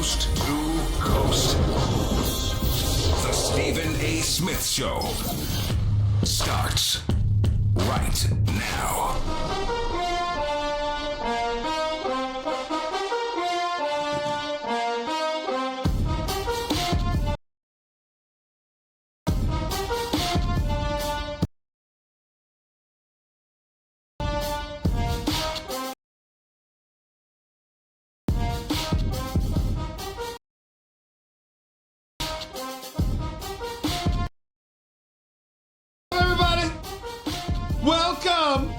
Coast to coast. The Stephen A. Smith Show starts right now. Welcome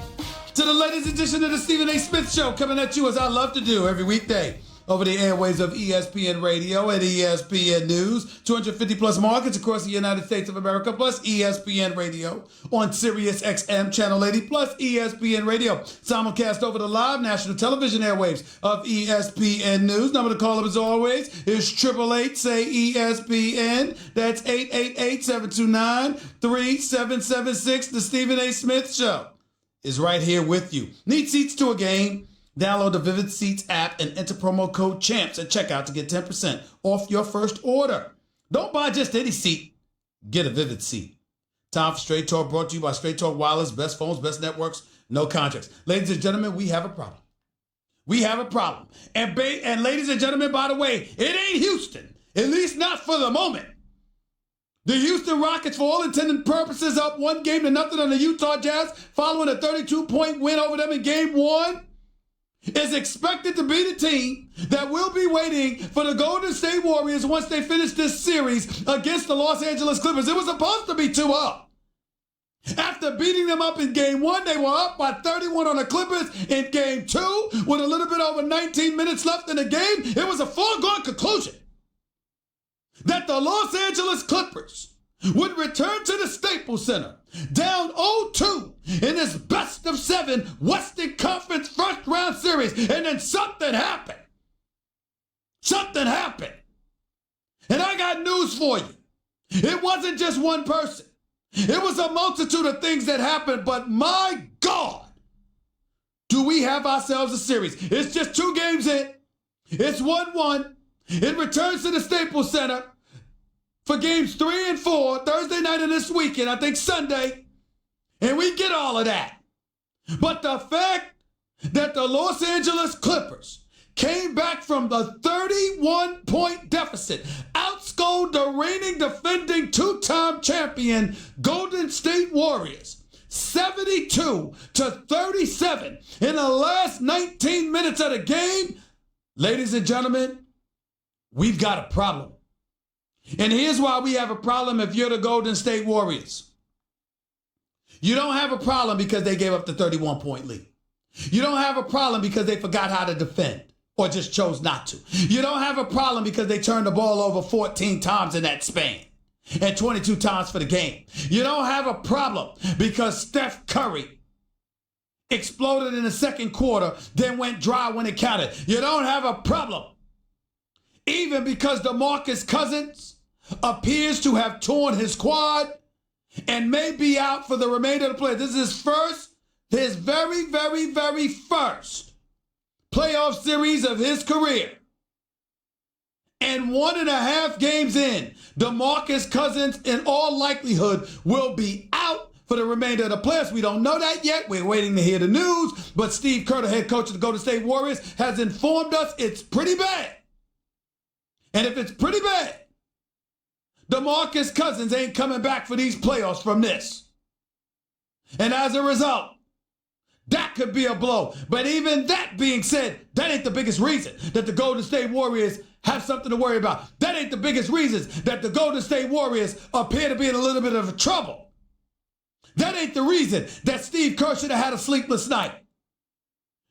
to the latest edition of the Stephen A. Smith Show, coming at you as I love to do every weekday over the airways of ESPN Radio and ESPN News. 250 plus markets across the United States of America, plus ESPN Radio on Sirius XM Channel 80, plus ESPN Radio. Simulcast over the live national television airwaves of ESPN News. Number to call up as always is 888-SAY-ESPN. That's 888-729-3776. The Stephen A. Smith Show is right here with you. Need seats to a game? Download the Vivid Seats app and enter promo code CHAMPS at checkout to get 10% off your first order. Don't buy just any seat. Get a Vivid Seat. Time for Straight Talk, brought to you by Straight Talk Wireless. Best phones, best networks, no contracts. Ladies and gentlemen, we have a problem. We have a problem. And ladies and gentlemen, by the way, it ain't Houston, at least not for the moment. The Houston Rockets, for all intended purposes, up 1-0 on the Utah Jazz following a 32-point win over them in Game 1. Is expected to be the team that will be waiting for the Golden State Warriors once they finish this series against the Los Angeles Clippers. It was supposed to be 2-0. After beating them up in Game 1, they were up by 31 on the Clippers. In Game 2, with a little bit over 19 minutes left in the game, it was a foregone conclusion that the Los Angeles Clippers would return to the Staples Center down 0-2 in this best-of-7 Western Conference first-round series. And then something happened. Something happened. And I got news for you. It wasn't just one person. It was a multitude of things that happened, but my God, do we have ourselves a series. It's just 2 games in. It's 1-1. It returns to the Staples Center for games 3 and 4, Thursday night of this weekend, I think Sunday, and we get all of that. But the fact that the Los Angeles Clippers came back from the 31-point deficit, outscored the reigning defending 2-time champion Golden State Warriors 72-37 in the last 19 minutes of the game, ladies and gentlemen, we've got a problem. And here's why we have a problem if you're the Golden State Warriors. You don't have a problem because they gave up the 31-point lead. You don't have a problem because they forgot how to defend or just chose not to. You don't have a problem because they turned the ball over 14 times in that span and 22 times for the game. You don't have a problem because Steph Curry exploded in the second quarter, then went dry when it counted. You don't have a problem even because DeMarcus Cousins appears to have torn his quad and may be out for the remainder of the play. This is his very, very, very first playoff series of his career. And 1.5 games in, DeMarcus Cousins in all likelihood will be out for the remainder of the playoffs. We don't know that yet. We're waiting to hear the news. But Steve Kerr, the head coach of the Golden State Warriors, has informed us it's pretty bad. And if it's pretty bad, DeMarcus Cousins ain't coming back for these playoffs from this. And as a result, that could be a blow. But even that being said, that ain't the biggest reason that the Golden State Warriors have something to worry about. That ain't the biggest reason that the Golden State Warriors appear to be in a little bit of trouble. That ain't the reason that Steve Kerr should have had a sleepless night.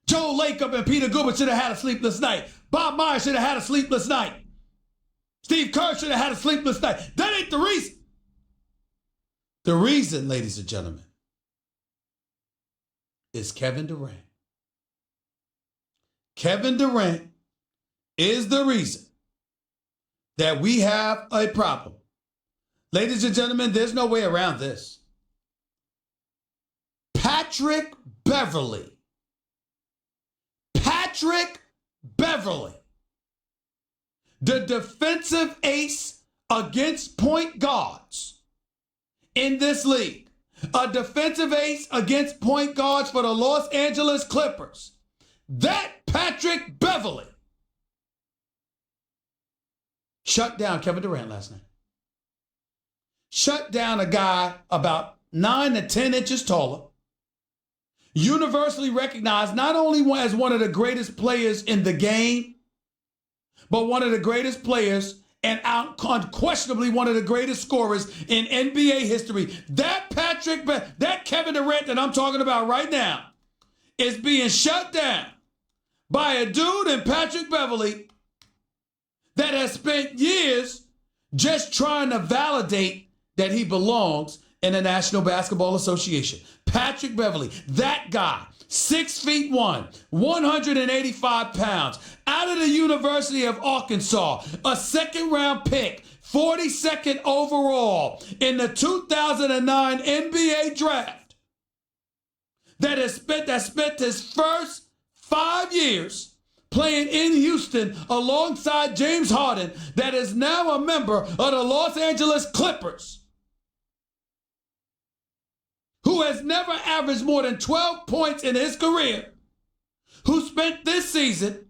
Joe Lacob and Peter Guber should have had a sleepless night. Bob Myers should have had a sleepless night. Steve Kerr should have had a sleepless night. That ain't the reason. The reason, ladies and gentlemen, is Kevin Durant. Kevin Durant is the reason that we have a problem. Ladies and gentlemen, there's no way around this. Patrick Beverley the defensive ace against point guards in this league. A defensive ace against point guards for the Los Angeles Clippers. That Patrick Beverley shut down Kevin Durant last night. Shut down a guy about 9 to 10 inches taller, universally recognized not only as one of the greatest players in the game, but one of the greatest players and unquestionably one of the greatest scorers in NBA history. That Kevin Durant that I'm talking about right now is being shut down by a dude in Patrick Beverley that has spent years just trying to validate that he belongs in the National Basketball Association. Patrick Beverley, that guy, 6'1", 185 pounds, out of the University of Arkansas, a second-round pick, 42nd overall in the 2009 NBA draft, that spent his first 5 years playing in Houston alongside James Harden, that is now a member of the Los Angeles Clippers, who has never averaged more than 12 points in his career, who spent this season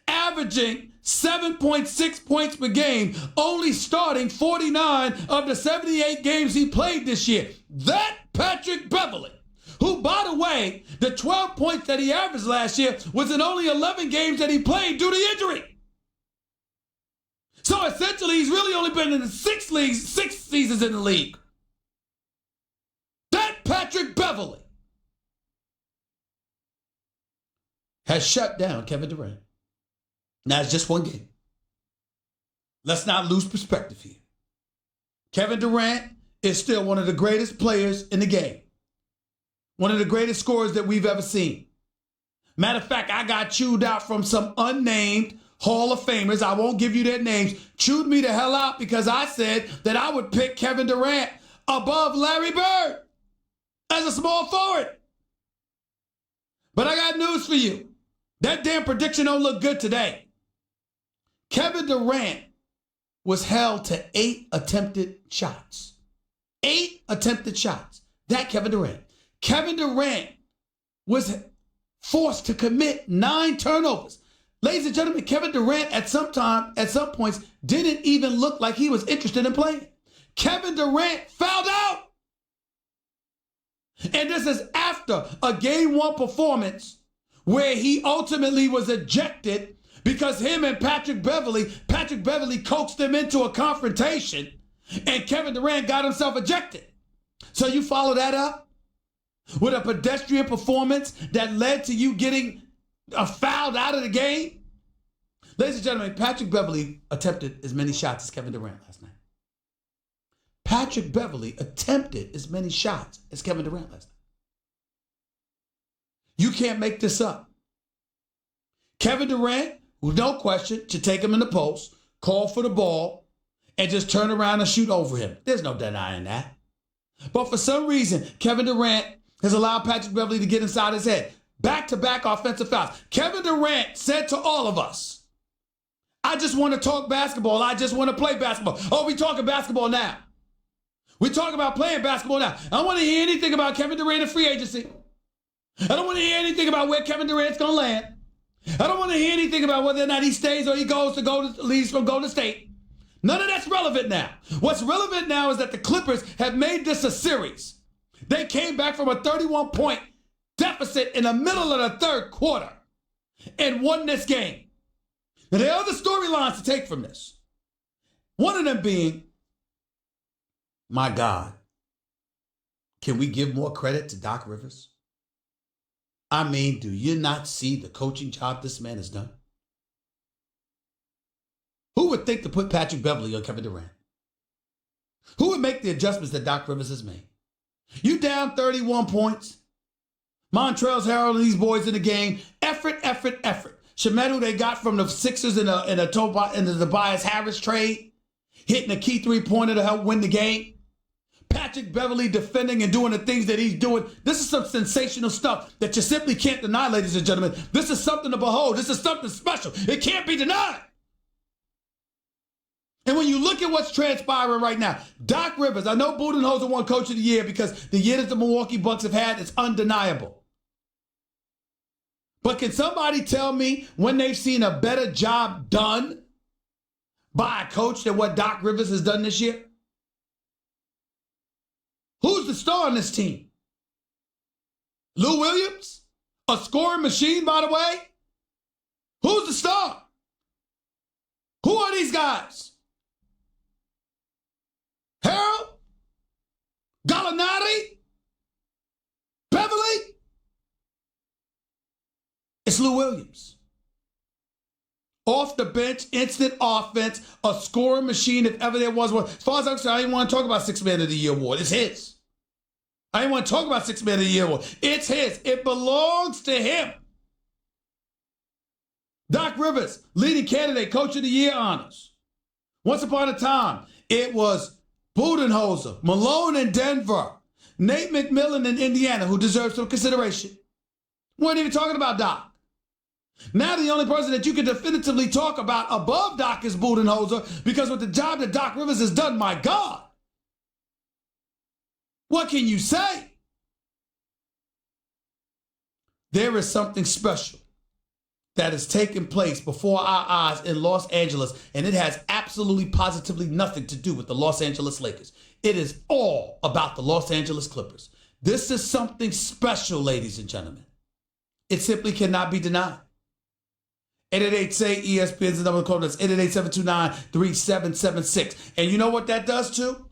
averaging 7.6 points per game, only starting 49 of the 78 games he played this year. That Patrick Beverley, who, by the way, the 12 points that he averaged last year was in only 11 games that he played due to injury. So essentially, he's really only been in 6 seasons in the league. Patrick Beverley has shut down Kevin Durant. Now, it's just one game. Let's not lose perspective here. Kevin Durant is still one of the greatest players in the game. One of the greatest scorers that we've ever seen. Matter of fact, I got chewed out from some unnamed Hall of Famers. I won't give you their names. Chewed me the hell out because I said that I would pick Kevin Durant above Larry Bird as a small forward. But I got news for you. That damn prediction don't look good today. Kevin Durant was held to 8 attempted shots. 8 attempted shots. That Kevin Durant. Kevin Durant was forced to commit 9 turnovers. Ladies and gentlemen, Kevin Durant at some points didn't even look like he was interested in playing. Kevin Durant fouled out. And this is after a game 1 performance where he ultimately was ejected because him and Patrick Beverley coaxed him into a confrontation and Kevin Durant got himself ejected. So you follow that up with a pedestrian performance that led to you getting fouled out of the game? Ladies and gentlemen, Patrick Beverley attempted as many shots as Kevin Durant last night. Patrick Beverley attempted as many shots as Kevin Durant last night. You can't make this up. Kevin Durant, with no question, should take him in the post, call for the ball, and just turn around and shoot over him. There's no denying that. But for some reason, Kevin Durant has allowed Patrick Beverley to get inside his head. Back-to-back offensive fouls. Kevin Durant said to all of us, I just want to talk basketball. I just want to play basketball. Oh, we talking basketball now. We talk about playing basketball now. I don't want to hear anything about Kevin Durant in free agency. I don't want to hear anything about where Kevin Durant's going to land. I don't want to hear anything about whether or not he stays or he leaves from Golden State. None of that's relevant now. What's relevant now is that the Clippers have made this a series. They came back from a 31-point deficit in the middle of the third quarter and won this game. Now, there are other storylines to take from this. One of them being, my God, can we give more credit to Doc Rivers? I mean, do you not see the coaching job this man has done? Who would think to put Patrick Beverley on Kevin Durant? Who would make the adjustments that Doc Rivers has made? You down 31 points. Montrezl Harrell and these boys in the game. Effort. Shemet, who they got from the Sixers in the Tobias Harris trade, hitting a key 3-pointer to help win the game. Patrick Beverley defending and doing the things that he's doing. This is some sensational stuff that you simply can't deny, ladies and gentlemen. This is something to behold. This is something special. It can't be denied. And when you look at what's transpiring right now, Doc Rivers, I know Budenholzer won Coach of the Year because the year that the Milwaukee Bucks have had is undeniable. But can somebody tell me when they've seen a better job done by a coach than what Doc Rivers has done this year? Who's the star on this team? Lou Williams? A scoring machine, by the way? Who's the star? Who are these guys? Harold? Gallinari? Beverly? It's Lou Williams. Off the bench, instant offense, a scoring machine if ever there was one. As far as I'm concerned, I didn't want to talk about Sixth Man of the Year award. It's his. I didn't want to talk about Sixth Man of the Year award. It's his. It belongs to him. Doc Rivers, leading candidate, Coach of the Year honors. Once upon a time, it was Budenholzer, Malone in Denver, Nate McMillan in Indiana, who deserves some consideration. We weren't even talking about Doc. Now the only person that you can definitively talk about above Doc is Budenholzer, because with the job that Doc Rivers has done, my God, what can you say? There is something special that is taking place before our eyes in Los Angeles, and it has absolutely positively nothing to do with the Los Angeles Lakers. It is all about the Los Angeles Clippers. This is something special, ladies and gentlemen. It simply cannot be denied. 888-SAY-ESPN's the number of the call. That's 888-729-3776. And you know what that does too?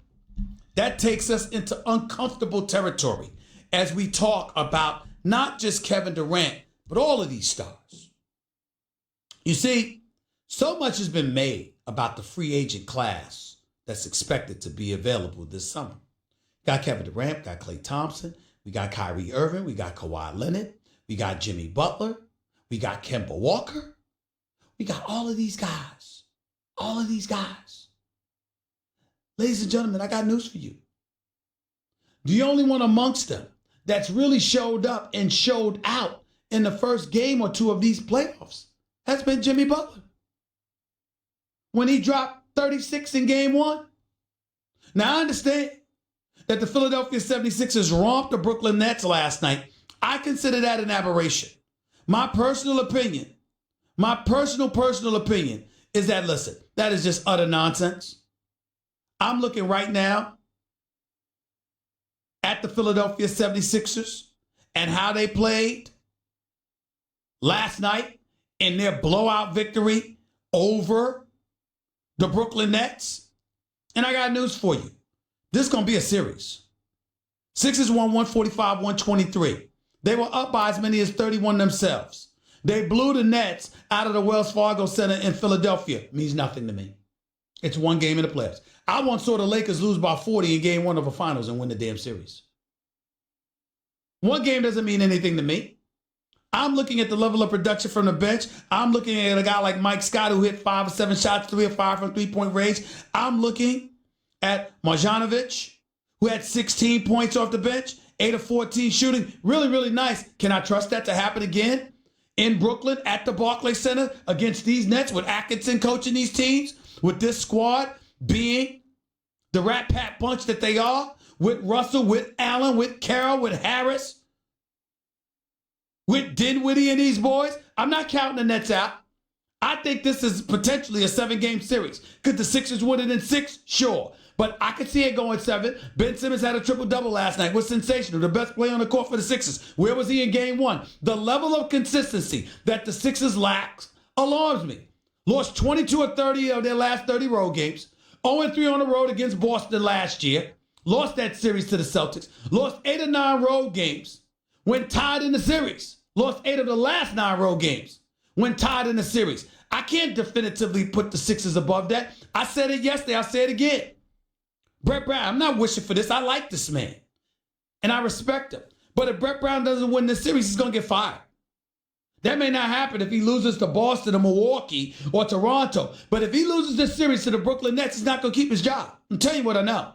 That takes us into uncomfortable territory as we talk about not just Kevin Durant, but all of these stars. You see, so much has been made about the free agent class that's expected to be available this summer. Got Kevin Durant, got Klay Thompson, we got Kyrie Irving, we got Kawhi Leonard, we got Jimmy Butler, we got Kemba Walker. We got all of these guys. All of these guys. Ladies and gentlemen, I got news for you. The only one amongst them that's really showed up and showed out in the first game or two of these playoffs has been Jimmy Butler. When he dropped 36 in game one. Now, I understand that the Philadelphia 76ers romped the Brooklyn Nets last night. I consider that an aberration. My personal opinion is that, listen, that is just utter nonsense. I'm looking right now at the Philadelphia 76ers and how they played last night in their blowout victory over the Brooklyn Nets. And I got news for you. This is going to be a series. Sixers won 145-123. They were up by as many as 31 themselves. They blew the Nets out of the Wells Fargo Center in Philadelphia. Means nothing to me. It's one game in the playoffs. I once saw the Lakers lose by 40 in game one of a finals and win the damn series. One game doesn't mean anything to me. I'm looking at the level of production from the bench. I'm looking at a guy like Mike Scott who hit 5 or 7 shots, 3 or 5 from three-point range. I'm looking at Marjanovic, who had 16 points off the bench, 8 of 14 shooting. Really, really nice. Can I trust that to happen again in Brooklyn at the Barclays Center against these Nets with Atkinson coaching these teams, with this squad being the Rat Pack bunch that they are, with Russell, with Allen, with Carroll, with Harris, with Dinwiddie and these boys? I'm not counting the Nets out. I think this is potentially a 7-game series. Could the Sixers win it in 6? Sure. But I could see it going 7. Ben Simmons had a triple-double last night. Was sensational. The best player on the court for the Sixers. Where was he in game 1? The level of consistency that the Sixers lack alarms me. Lost 22 or 30 of their last 30 road games. 0-3 on the road against Boston last year. Lost that series to the Celtics. Lost 8 or 9 road games. Went tied in the series. Lost 8 of the last 9 road games. Went tied in the series. I can't definitively put the Sixers above that. I said it yesterday. I'll say it again. Brett Brown, I'm not wishing for this. I like this man. And I respect him. But if Brett Brown doesn't win this series, he's going to get fired. That may not happen if he loses to Boston or Milwaukee or Toronto. But if he loses this series to the Brooklyn Nets, he's not going to keep his job. I'm telling you what I know.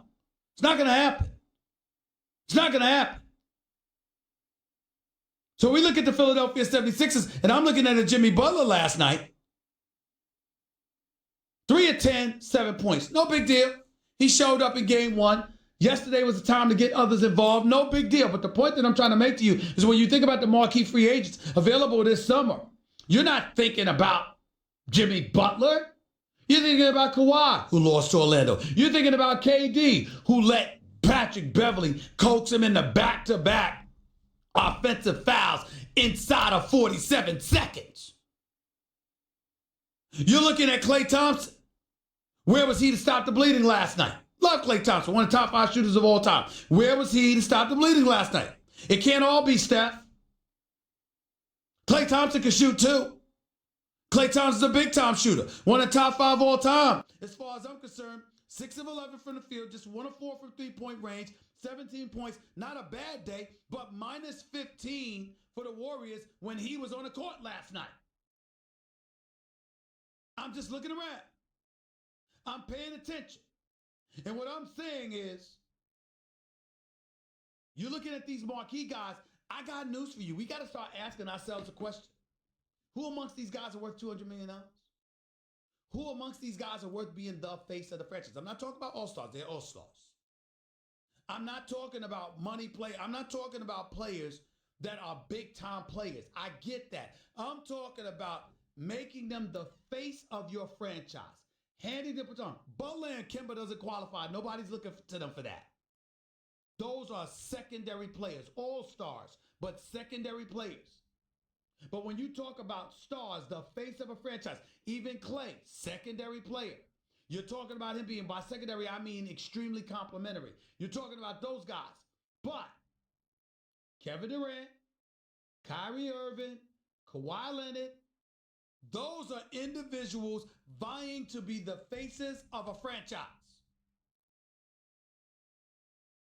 It's not going to happen. It's not going to happen. So we look at the Philadelphia 76ers, and I'm looking at a Jimmy Butler last night 3 of 10, 7 points. No big deal. He showed up in game one. Yesterday was the time to get others involved. No big deal. But the point that I'm trying to make to you is when you think about the marquee free agents available this summer, you're not thinking about Jimmy Butler. You're thinking about Kawhi, who lost to Orlando. You're thinking about KD, who let Patrick Beverley coax him into back-to-back offensive fouls inside of 47 seconds. You're looking at Klay Thompson. Where was he to stop the bleeding last night? Love Klay Thompson, one of the top 5 shooters of all time. Where was he to stop the bleeding last night? It can't all be Steph. Klay Thompson can shoot too. Klay Thompson's a big-time shooter, one of the top 5 all time. As far as I'm concerned, 6 of 11 from the field, just 1 of 4 from three-point range, 17 points. Not a bad day, but minus 15 for the Warriors when he was on the court last night. I'm just looking around. I'm paying attention. And what I'm saying is, you're looking at these marquee guys. I got news for you. We got to start asking ourselves a question. Who amongst these guys are worth $200 million? Who amongst these guys are worth being the face of the franchise? I'm not talking about all-stars. They're all-stars. I'm not talking about money play. I'm not talking about players that are big-time players. I get that. I'm talking about making them the face of your franchise. Handing the baton. Butler and Kemba doesn't qualify. Nobody's looking to them for that. Those are secondary players. All-stars, but secondary players. But when you talk about stars, the face of a franchise, even Klay, secondary player. You're talking about him being, by secondary, I mean extremely complimentary. You're talking about those guys. But Kevin Durant, Kyrie Irving, Kawhi Leonard, those are individuals vying to be the faces of a franchise.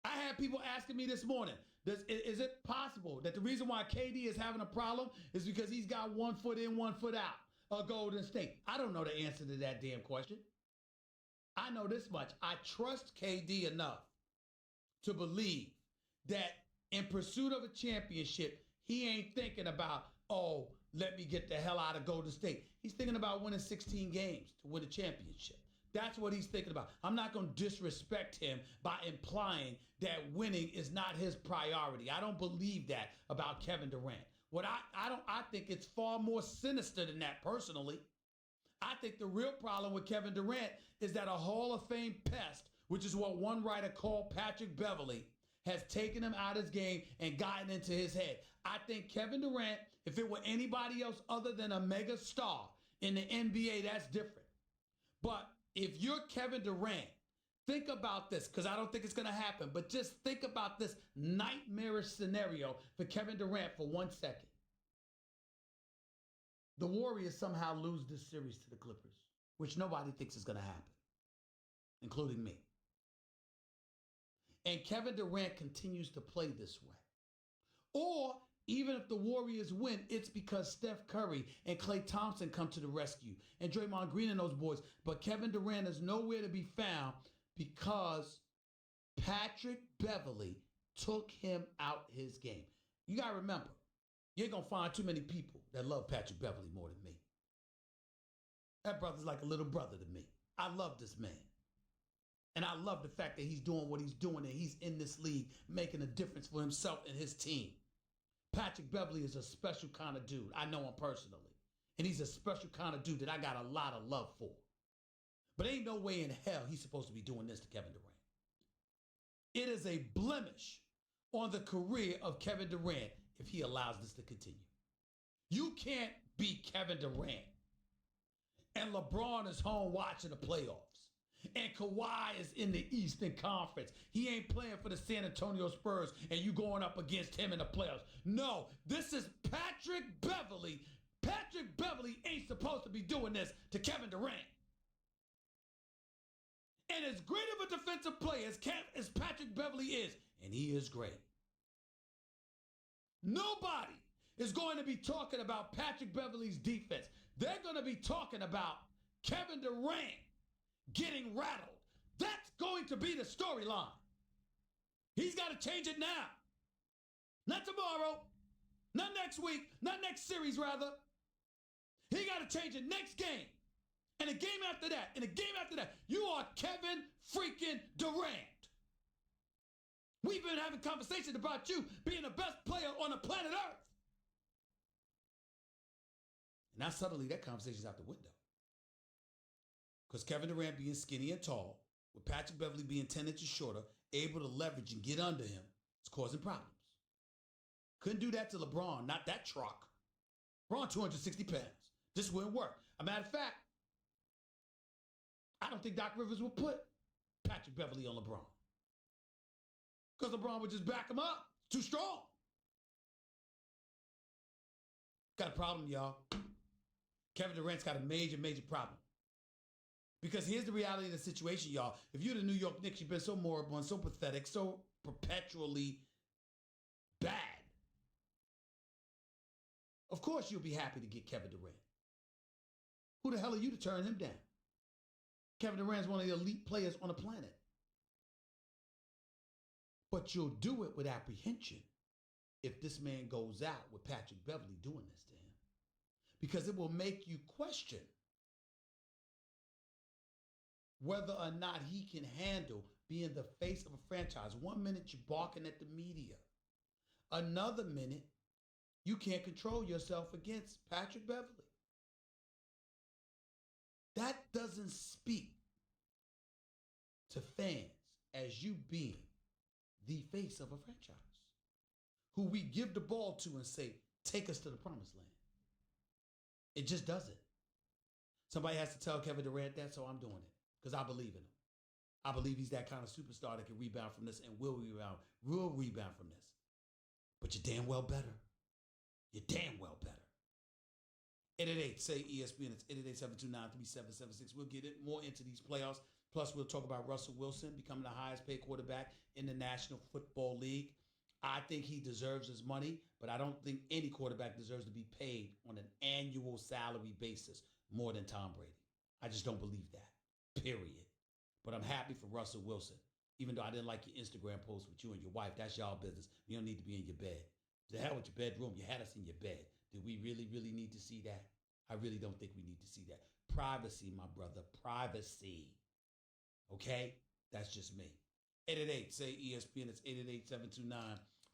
I had people asking me this morning, is it possible that the reason why KD is having a problem is because he's got 1 foot in, 1 foot out of Golden State? I don't know the answer to that damn question. I know this much. I trust KD enough to believe that in pursuit of a championship, he ain't thinking about, oh, let me get the hell out of Golden State. He's thinking about winning 16 games to win a championship. That's what he's thinking about. I'm not going to disrespect him by implying that winning is not his priority. I don't believe that about Kevin Durant. I think it's far more sinister than that personally. I think the real problem with Kevin Durant is that a Hall of Fame pest, which is what one writer called Patrick Beverley, has taken him out of his game and gotten into his head. I think Kevin Durant, if it were anybody else other than a mega star in the NBA, that's different. But if you're Kevin Durant, think about this, because I don't think it's going to happen, but just think about this nightmarish scenario for Kevin Durant for 1 second. The Warriors somehow lose this series to the Clippers, which nobody thinks is going to happen, including me. And Kevin Durant continues to play this way. Or even if the Warriors win, it's because Steph Curry and Klay Thompson come to the rescue and Draymond Green and those boys. But Kevin Durant is nowhere to be found because Patrick Beverley took him out his game. You got to remember, you ain't going to find too many people that love Patrick Beverley more than me. That brother's like a little brother to me. I love this man. And I love the fact that he's doing what he's doing and he's in this league making a difference for himself and his team. Patrick Beverley is a special kind of dude. I know him personally. And he's a special kind of dude that I got a lot of love for. But ain't no way in hell he's supposed to be doing this to Kevin Durant. It is a blemish on the career of Kevin Durant if he allows this to continue. You can't beat Kevin Durant and LeBron is home watching the playoffs. And Kawhi is in the Eastern Conference. He ain't playing for the San Antonio Spurs and you going up against him in the playoffs. No, this is Patrick Beverley. Patrick Beverley ain't supposed to be doing this to Kevin Durant. And as great of a defensive player as Patrick Beverley is, and he is great, nobody is going to be talking about Patrick Beverley's defense. They're going to be talking about Kevin Durant getting rattled. That's going to be the storyline. He's got to change it now. Not tomorrow. Not next week. Not next series, rather. He got to change it next game. And the game after that, you are Kevin freaking Durant. We've been having conversations about you being the best player on the planet Earth. Now suddenly that conversation's out the window. Because Kevin Durant being skinny and tall, with Patrick Beverley being 10 inches shorter, able to leverage and get under him, is causing problems. Couldn't do that to LeBron, not that truck. LeBron 260 pounds. This wouldn't work. A matter of fact, I don't think Doc Rivers would put Patrick Beverley on LeBron. Because LeBron would just back him up. Too strong. Got a problem, y'all. Kevin Durant's got a major, major problem. Because here's the reality of the situation, y'all. If you're the New York Knicks, you've been so moribund, so pathetic, so perpetually bad. Of course you'll be happy to get Kevin Durant. Who the hell are you to turn him down? Kevin Durant's one of the elite players on the planet. But you'll do it with apprehension if this man goes out with Patrick Beverley doing this to him. Because it will make you question whether or not he can handle being the face of a franchise. 1 minute you're barking at the media. Another minute, you can't control yourself against Patrick Beverley. That doesn't speak to fans as you being the face of a franchise who we give the ball to and say, take us to the promised land. It just doesn't. Somebody has to tell Kevin Durant that, so I'm doing it because I believe in him. I believe he's that kind of superstar that can rebound from this and will rebound from this. But you're damn well better. You're damn well better. 888, say ESPN. It's 888-729-3776. We'll get more into these playoffs. Plus, we'll talk about Russell Wilson becoming the highest paid quarterback in the National Football League. I think he deserves his money, but I don't think any quarterback deserves to be paid on an annual salary basis more than Tom Brady. I just don't believe that, period. But I'm happy for Russell Wilson, even though I didn't like your Instagram post with you and your wife. That's y'all business. You don't need to be in your bed. To hell with your bedroom. You had us in your bed. Do we really, really need to see that? I really don't think we need to see that. Privacy, my brother. Privacy. Okay? That's just me. 888, say ESPN. It's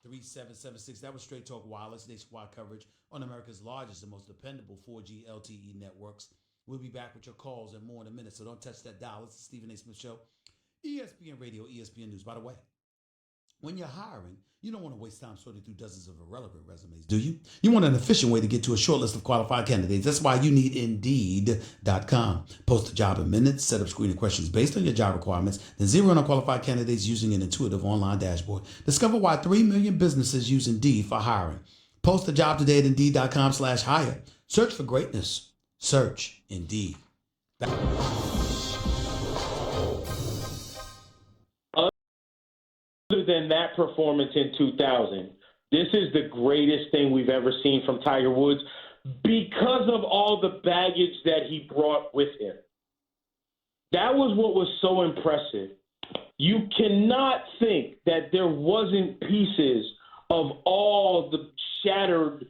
888-729-3776. That was Straight Talk Wireless nationwide coverage on America's largest and most dependable 4G LTE networks. We'll be back with your calls and more in a minute, so don't touch that dial. It's the Stephen A. Smith Show. ESPN Radio, ESPN News. By the way, when you're hiring, you don't want to waste time sorting through dozens of irrelevant resumes, do you? You want an efficient way to get to a short list of qualified candidates. That's why you need Indeed.com. Post a job in minutes, set up screening questions based on your job requirements, then zero in on qualified candidates using an intuitive online dashboard. Discover why 3 million businesses use Indeed for hiring. Post a job today at Indeed.com/hire. Search for greatness. Search Indeed. Other than that performance in 2000, this is the greatest thing we've ever seen from Tiger Woods because of all the baggage that he brought with him. That was what was so impressive. You cannot think that there wasn't pieces of all the shattered,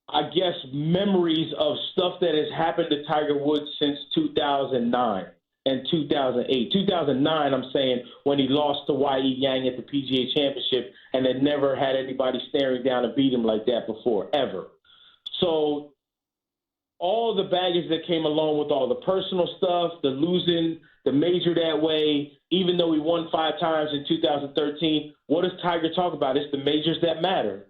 I guess, memories of stuff that has happened to Tiger Woods since 2009. And 2008. 2009, I'm saying, when he lost to Y.E. Yang at the PGA Championship and had never had anybody staring down and beat him like that before, ever. So all the baggage that came along with all the personal stuff, the losing, the major that way, even though he won 5 times in 2013, what does Tiger talk about? It's the majors that matter.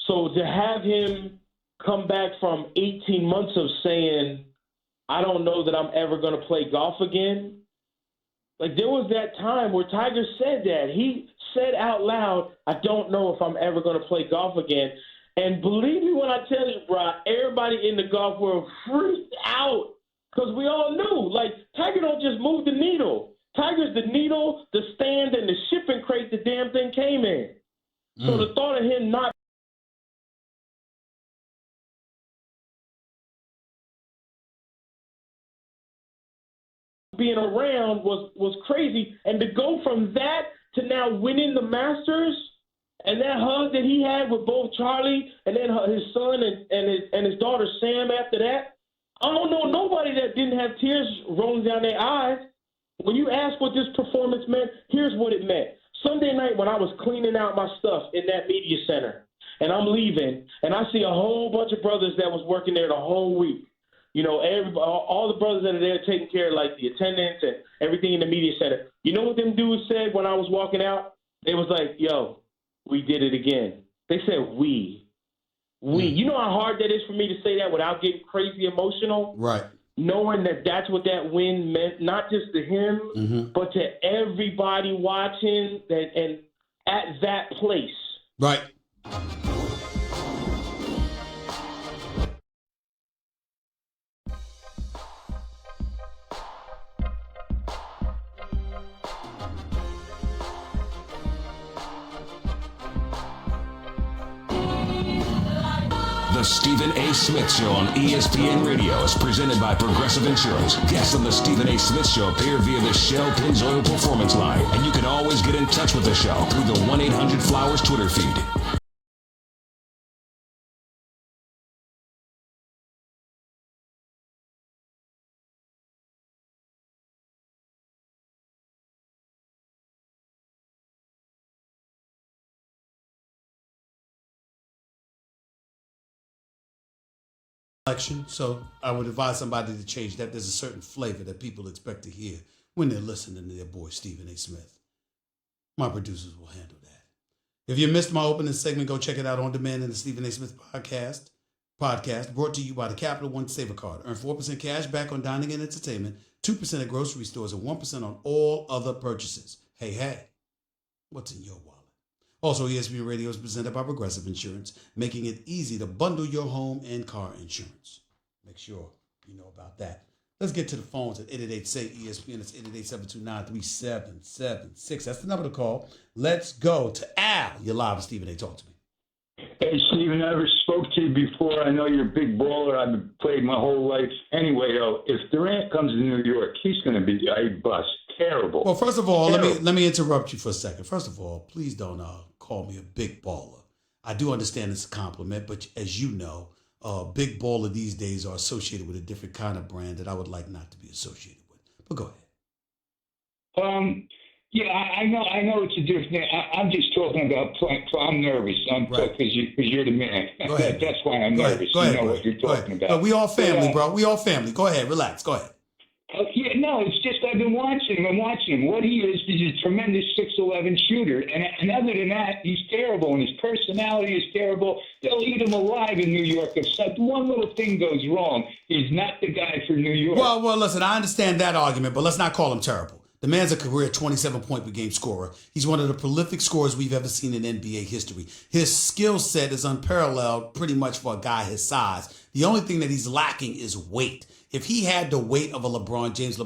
So to have him come back from 18 months of saying, I don't know that I'm ever going to play golf again. Like, there was that time where Tiger said that. He said out loud, I don't know if I'm ever going to play golf again. And believe me when I tell you, bro, everybody in the golf world freaked out because we all knew, like, Tiger don't just move the needle. Tiger's the needle, the stand, and the shipping crate the damn thing came in. So the thought of him not being around was crazy. And to go from that to now winning the Masters and that hug that he had with both Charlie and then his son and his daughter Sam after that, I don't know nobody that didn't have tears rolling down their eyes. When you ask what this performance meant, here's what it meant. Sunday night when I was cleaning out my stuff in that media center, and I'm leaving, and I see a whole bunch of brothers that was working there the whole week. You know, all the brothers that are there taking care of, like, the attendance and everything in the media center. You know what them dudes said when I was walking out? They was like, yo, we did it again. They said we. You know how hard that is for me to say that without getting crazy emotional? Right. Knowing that that's what that win meant, not just to him, but to everybody watching and at that place. Right. The Stephen A. Smith Show on ESPN Radio is presented by Progressive Insurance. Guests on the Stephen A. Smith Show appear via the Shell Pennzoil Performance Line, and you can always get in touch with the show through the 1-800-Flowers Twitter feed. So I would advise somebody to change that. There's a certain flavor that people expect to hear when they're listening to their boy Stephen A. Smith. My producers will handle that. If you missed my opening segment, go check it out on demand in the Stephen A. Smith podcast brought to you by the Capital One Saver Card. Earn 4% cash back on dining and entertainment, 2% at grocery stores, and 1% on all other purchases. Hey, what's in your wallet? Also, ESPN Radio is presented by Progressive Insurance, making it easy to bundle your home and car insurance. Make sure you know about that. Let's get to the phones at 888-SAY-ESPN. It's 888-729-3776. That's the number to call. Let's go to Al. You're live with Stephen A. Talk to me. Hey, Stephen, I never spoke to you before. I know you're a big baller. I've played my whole life. Anyway, though, if Durant comes to New York, he's going to be a bust. Terrible. Well, first of all, let me interrupt you for a second. First of all, please don't call me a big baller. I do understand it's a compliment, but as you know, big baller these days are associated with a different kind of brand that I would like not to be associated with. But go ahead. Yeah, I know it's a different thing. I'm just talking about playing. I'm nervous. Because you're the man. Go ahead. That's why I'm nervous. Go ahead, you know what you're talking about. But we all family, bro. We all family. Go ahead. Relax. Go ahead. It's just I've been watching him. What he is a tremendous 6'11" shooter. And other than that, he's terrible. And his personality is terrible. They'll eat him alive in New York. If one little thing goes wrong, he's not the guy for New York. Well, listen, I understand that argument, but let's not call him terrible. The man's a career 27-point-per-game scorer. He's one of the prolific scorers we've ever seen in NBA history. His skill set is unparalleled pretty much for a guy his size. The only thing that he's lacking is weight. If he had the weight of a LeBron James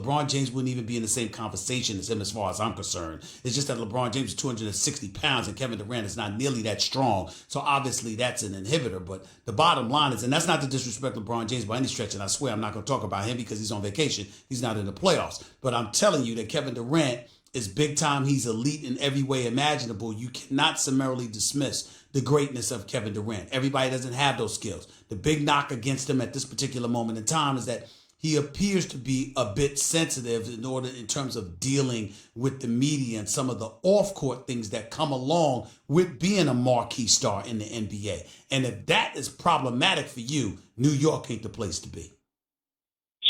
wouldn't even be in the same conversation as him as far as I'm concerned. It's just that LeBron James is 260 pounds and Kevin Durant is not nearly that strong. So obviously that's an inhibitor. But the bottom line is, and that's not to disrespect LeBron James by any stretch, and I swear I'm not going to talk about him because he's on vacation. He's not in the playoffs. But I'm telling you that Kevin Durant is big time. He's elite in every way imaginable. You cannot summarily dismiss the greatness of Kevin Durant. Everybody doesn't have those skills. The big knock against him at this particular moment in time is that he appears to be a bit sensitive in terms of dealing with the media and some of the off-court things that come along with being a marquee star in the NBA. And if that is problematic for you, New York ain't the place to be.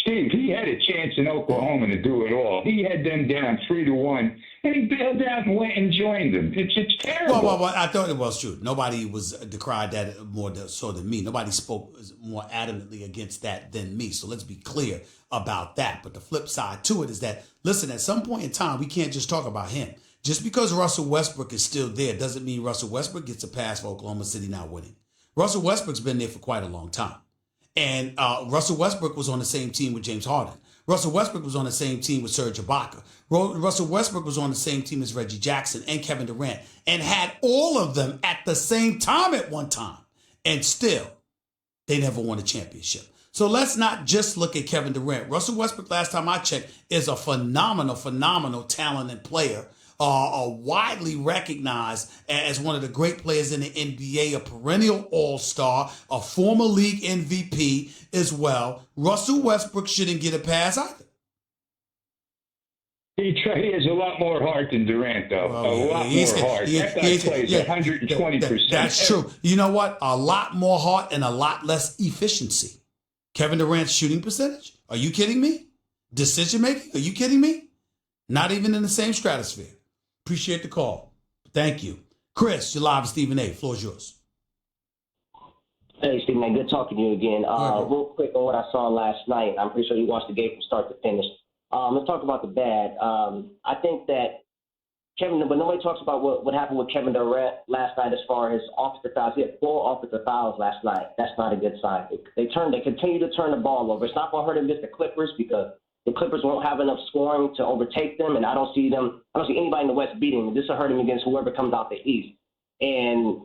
Steve, he had a chance in Oklahoma to do it all. He had them down 3-1, and he bailed out and went and joined them. It's terrible. Well, I thought it was true. Nobody was decried that more so than me. Nobody spoke more adamantly against that than me. So let's be clear about that. But the flip side to it is that, listen, at some point in time, we can't just talk about him. Just because Russell Westbrook is still there doesn't mean Russell Westbrook gets a pass for Oklahoma City not winning. Russell Westbrook's been there for quite a long time. And Russell Westbrook was on the same team with James Harden. Russell Westbrook was on the same team with Serge Ibaka. Russell Westbrook was on the same team as Reggie Jackson and Kevin Durant and had all of them at the same time at one time. And still, they never won a championship. So let's not just look at Kevin Durant. Russell Westbrook, last time I checked, is a phenomenal talent and player are widely recognized as one of the great players in the NBA, a perennial all-star, a former league MVP as well. Russell Westbrook shouldn't get a pass either. He has a lot more heart than Durant, though. A lot more heart. That guy plays 120%. That's true. You know what? A lot more heart and a lot less efficiency. Kevin Durant's shooting percentage? Are you kidding me? Decision making? Are you kidding me? Not even in the same stratosphere. Appreciate the call. Thank you. Chris, you're live with Stephen A. Floor is yours. Hey, Stephen A. Good talking to you again. Real quick on what I saw last night. I'm pretty sure you watched the game from start to finish. Let's talk about the bad. I think that but nobody talks about what happened with Kevin Durant last night as far as offensive fouls. He had 4 offensive fouls last night. That's not a good sign. They continue to turn the ball over. It's not going to hurt him against the Clippers because the Clippers won't have enough scoring to overtake them, and I don't see anybody in the West beating them. This will hurt him against whoever comes out the East. And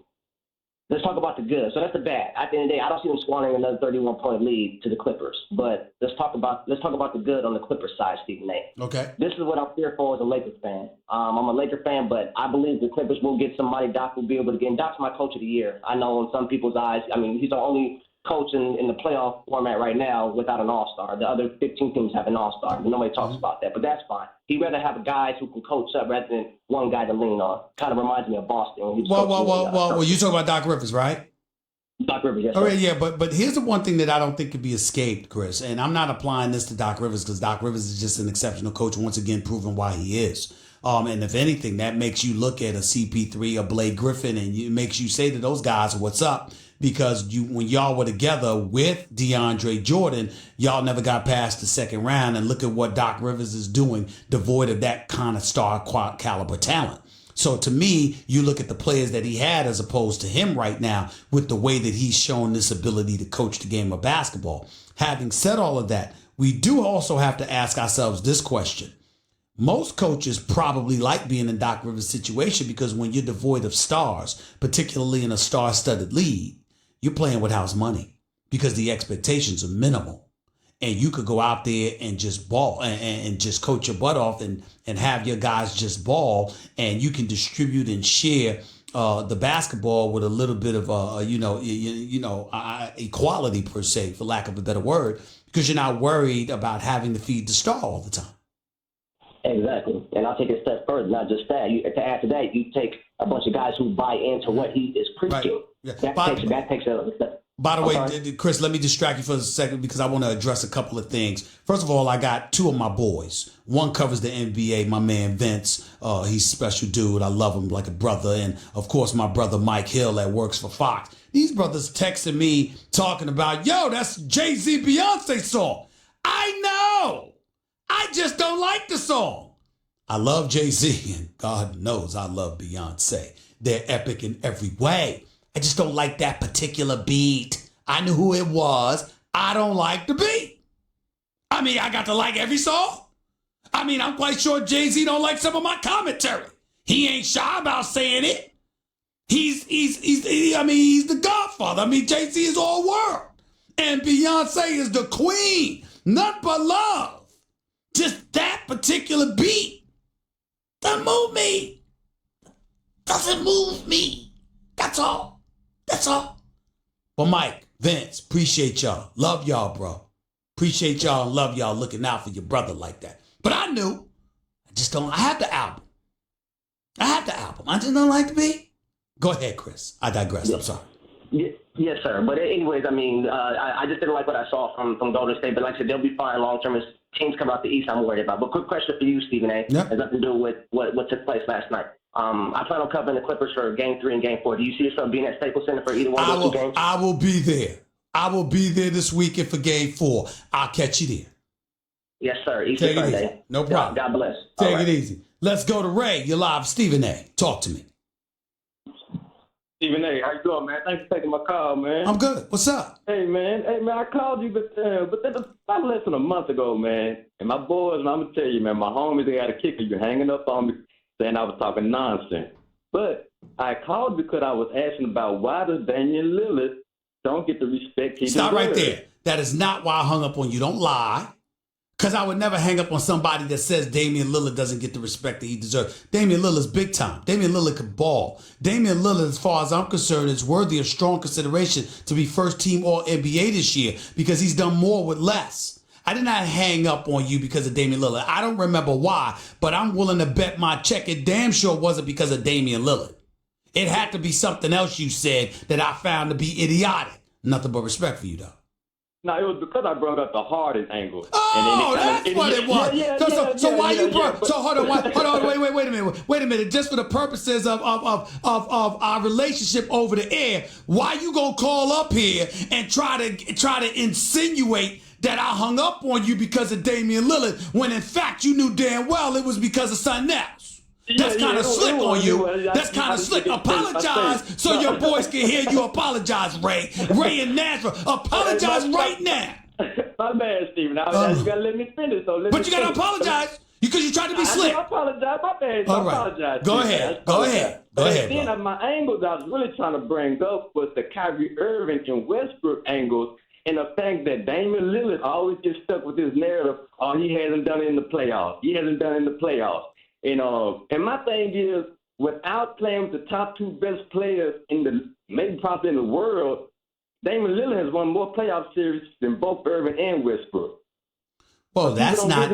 let's talk about the good. So that's the bad. At the end of the day, I don't see them squandering another 31-point lead to the Clippers. But let's talk about the good on the Clippers side, Stephen A. Okay. This is what I'm fearful as a Lakers fan. I'm a Laker fan, but I believe the Clippers will get somebody. Doc will be able to get. And Doc's my coach of the year. I know in some people's eyes, he's the only coach in the playoff format right now without an all-star. The other 15 teams have an all-star. Nobody talks about that, but that's fine. He'd rather have guys who can coach up rather than one guy to lean on. Kind of reminds me of Boston. Well, you talking about Doc Rivers, right? Doc Rivers, yes. Okay, yeah, but here's the one thing that I don't think could be escaped, Chris, and I'm not applying this to Doc Rivers because Doc Rivers is just an exceptional coach, once again proving why he is. And if anything, that makes you look at a CP3, a Blake Griffin, and it makes you say to those guys, what's up? Because when y'all were together with DeAndre Jordan, y'all never got past the second round. And look at what Doc Rivers is doing, devoid of that kind of star caliber talent. So to me, you look at the players that he had as opposed to him right now with the way that he's shown this ability to coach the game of basketball. Having said all of that, we do also have to ask ourselves this question. Most coaches probably like being in Doc Rivers' situation because when you're devoid of stars, particularly in a star-studded league, you're playing with house money because the expectations are minimal. And you could go out there and just ball and just coach your butt off and have your guys just ball, and you can distribute and share the basketball with a little bit of equality per se, for lack of a better word, because you're not worried about having to feed the star all the time. Exactly. And I'll take it a step further. Not just that. To add to that, you take a bunch of guys who buy into what he is preaching. Right. Yeah. That takes a step. By the way, Chris, let me distract you for a second because I want to address a couple of things. First of all, I got 2 of my boys. One covers the NBA, my man Vince. He's a special dude. I love him like a brother. And, of course, my brother Mike Hill that works for Fox. These brothers texting me talking about, yo, that's Jay-Z Beyonce song. I know. I just don't like the song. I love Jay-Z, and God knows I love Beyonce. They're epic in every way. I just don't like that particular beat. I knew who it was. I don't like the beat. I got to like every song. I'm quite sure Jay-Z don't like some of my commentary. He ain't shy about saying it. He's the Godfather. Jay-Z is all world. And Beyonce is the queen. Nothing but love. Just that particular beat doesn't move me. Doesn't move me. That's all. That's all. Well, Mike, Vince, appreciate y'all. Love y'all, bro. Appreciate y'all and love y'all looking out for your brother like that. But I knew. I have the album. I just don't like the beat. Go ahead, Chris. I digress. I'm sorry. Yes, sir. But anyways, I just didn't like what I saw from Golden State. But like I said, they'll be fine long term as teams come out the East I'm worried about. But quick question for you, Stephen A. Yep. Has nothing to do with what took place last night. I plan on covering the Clippers for Game 3 and Game 4. Do you see yourself being at Staples Center for either one of those 2 games? I will be there. I will be there this weekend for Game 4. I'll catch you there. Yes, sir. Easter Sunday. Easy. No problem. God bless. Take it easy. Let's go to Ray. You're live. Stephen A. Talk to me. Stephen A., how you doing, man? Thanks for taking my call, man. I'm good. What's up? Hey, man, I called you, but that was about less than a month ago, man. And my boys, I'm going to tell you, man, my homies, they had a kicker. You hanging up on me saying I was talking nonsense. But I called because I was asking about why does Damian Lillard don't get the respect he deserves. Stop right there. That is not why I hung up on you. Don't lie. Because I would never hang up on somebody that says Damian Lillard doesn't get the respect that he deserves. Damian Lillard's big time. Damian Lillard could ball. Damian Lillard, as far as I'm concerned, is worthy of strong consideration to be first team All-NBA this year because he's done more with less. I did not hang up on you because of Damian Lillard. I don't remember why, but I'm willing to bet my check. It damn sure wasn't because of Damian Lillard. It had to be something else you said that I found to be idiotic. Nothing but respect for you, though. No, it was because I brought up the Harden angle. Oh, that's what it was. So why you brought? So hold on, wait a minute. Just for the purposes of our relationship over the air, why you gonna call up here and try to insinuate that I hung up on you because of Damian Lillard when in fact you knew damn well it was because of something else? That's kind of slick on you. That's kind of slick. Apologize so your boys can hear you apologize, Ray. Ray and Nashville. Apologize right now. My bad, Steven. You gotta let me finish. But you gotta apologize because you tried to be slick. I apologize. My bad. All right. I apologize. Go ahead. Then my angles I was really trying to bring up was the Kyrie Irving and Westbrook angles. And the fact that Damian Lillard always gets stuck with this narrative, he hasn't done it in the playoffs. He hasn't done it in the playoffs. And my thing is, without playing with the top two best players maybe probably in the world, Damian Lillard has won more playoff series than both Irving and Westbrook. Well, that's not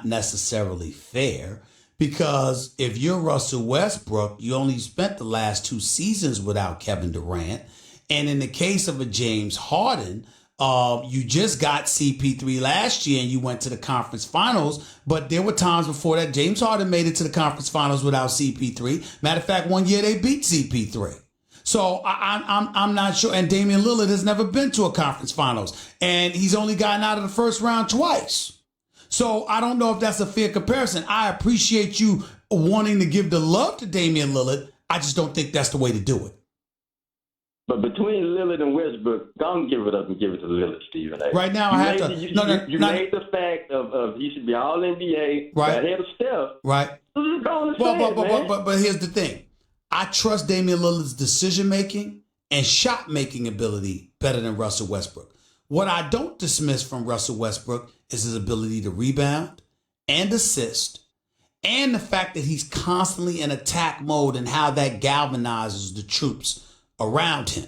necessarily fair. Because if you're Russell Westbrook, you only spent the last 2 seasons without Kevin Durant. And in the case of a James Harden, you just got CP3 last year and you went to the conference finals. But there were times before that James Harden made it to the conference finals without CP3. Matter of fact, one year they beat CP3. So I'm not sure. And Damian Lillard has never been to a conference finals. And he's only gotten out of the first round twice. So I don't know if that's a fair comparison. I appreciate you wanting to give the love to Damian Lillard. I just don't think that's the way to do it. But between Lillard and Westbrook, don't give it up and give it to Lillard, Stephen A. Right now, You made the fact of he should be all NBA right ahead of Steph. Right. But here's the thing. I trust Damian Lillard's decision making and shot making ability better than Russell Westbrook. What I don't dismiss from Russell Westbrook is his ability to rebound and assist, and the fact that he's constantly in attack mode and how that galvanizes the troops around him.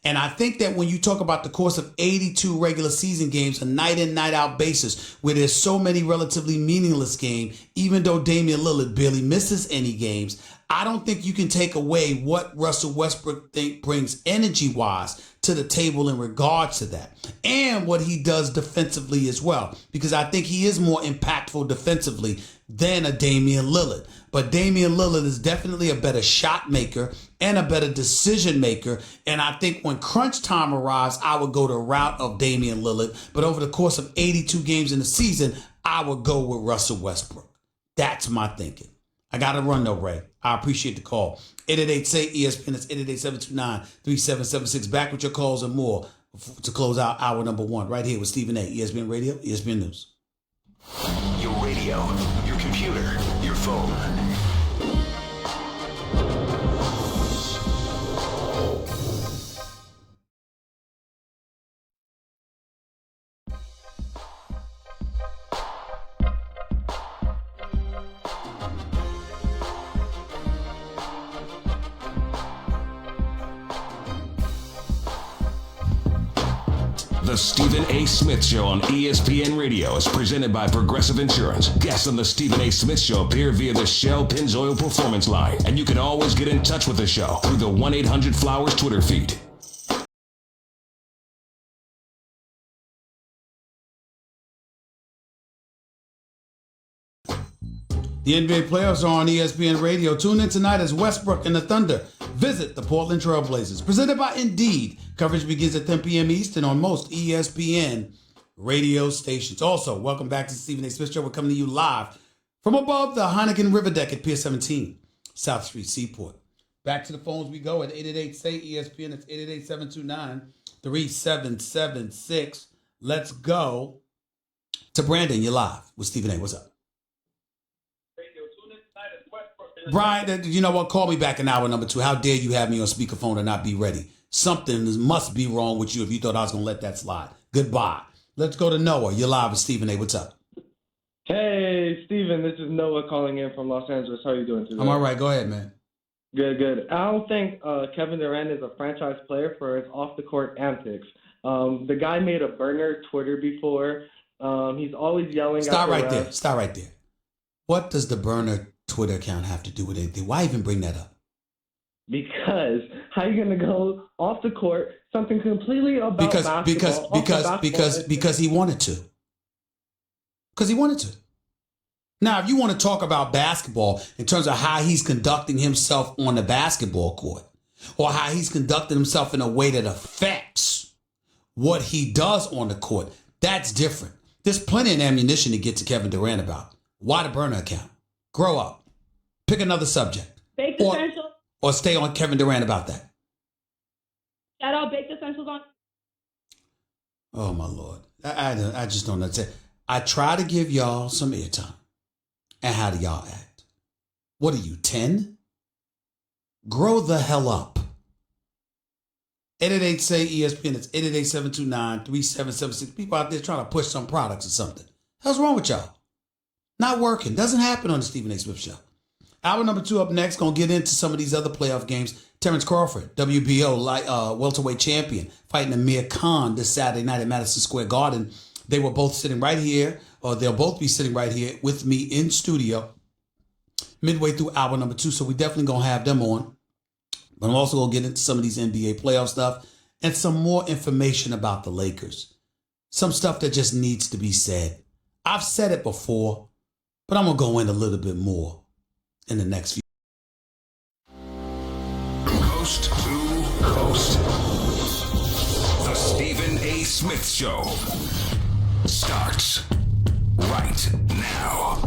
And I think that when you talk about the course of 82 regular season games, a night in, night out basis, where there's so many relatively meaningless games, even though Damian Lillard barely misses any games, I don't think you can take away what Russell Westbrook brings energy-wise to the table in regards to that, and what he does defensively as well, because I think he is more impactful defensively than a Damian Lillard. But Damian Lillard is definitely a better shot maker and a better decision maker. And I think when crunch time arrives, I would go the route of Damian Lillard. But over the course of 82 games in the season, I would go with Russell Westbrook. That's my thinking. I got to run though, Ray. I appreciate the call. 888-SAY-ESPN. That's 888-729-3776. Back with your calls and more to close out hour number 1 right here with Stephen A. ESPN Radio, ESPN News. Your radio, your computer, your phone. The Stephen A. Smith Show on ESPN Radio is presented by Progressive Insurance. Guests on the Stephen A. Smith Show appear via the Shell Pennzoil Performance Line. And you can always get in touch with the show through the 1-800-Flowers Twitter feed. The NBA playoffs are on ESPN Radio. Tune in tonight as Westbrook and the Thunder visit the Portland Trail Blazers. Presented by Indeed. Coverage begins at 10 p.m. Eastern on most ESPN radio stations. Also, welcome back to the Stephen A. Smith Show. We're coming to you live from above the Heineken River Deck at Pier 17, South Street Seaport. Back to the phones we go at 888-SAY-ESPN. It's 888-729-3776. Let's go to Brandon. You're live with Stephen A. What's up? Brian, you know what? Call me back in hour number 2. How dare you have me on speakerphone and not be ready? Something must be wrong with you if you thought I was going to let that slide. Goodbye. Let's go to Noah. You're live with Stephen A. What's up? Hey, Steven, this is Noah calling in from Los Angeles. How are you doing today? I'm all right. Go ahead, man. Good. I don't think Kevin Durant is a franchise player for his off-the-court antics. The guy made a burner Twitter before. He's always yelling Stop at the right refs. there. Stop right there. What does the burner Twitter account have to do with anything? Why even bring that up? Because how are you going to go off the court, something completely about basketball? Because he wanted to. Because he wanted to. Now, if you want to talk about basketball in terms of how he's conducting himself on the basketball court, or how he's conducting himself in a way that affects what he does on the court, that's different. There's plenty of ammunition to get to Kevin Durant about. Why the burner account? Grow up. Pick another subject. Baked Essentials. Or stay on Kevin Durant about that. Shout out Baked Essentials on. Oh, my Lord. I just don't understand. I try to give y'all some airtime. And how do y'all act? What are you, 10? Grow the hell up. 888-SAY-ESPN. It's 888-729-3776. People out there trying to push some products or something. How's wrong with y'all? Not working. Doesn't happen on the Stephen A. Smith Show. Hour number 2 up next. Going to get into some of these other playoff games. Terrence Crawford, WBO welterweight champion, fighting Amir Khan this Saturday night at Madison Square Garden. They were both sitting right here, or they'll both be sitting right here with me in studio midway through hour number 2. So we definitely going to have them on. But I'm also going to get into some of these NBA playoff stuff and some more information about the Lakers. Some stuff that just needs to be said. I've said it before, but I'm going to go in a little bit more in the next few. Coast to coast. The Stephen A. Smith Show starts right now.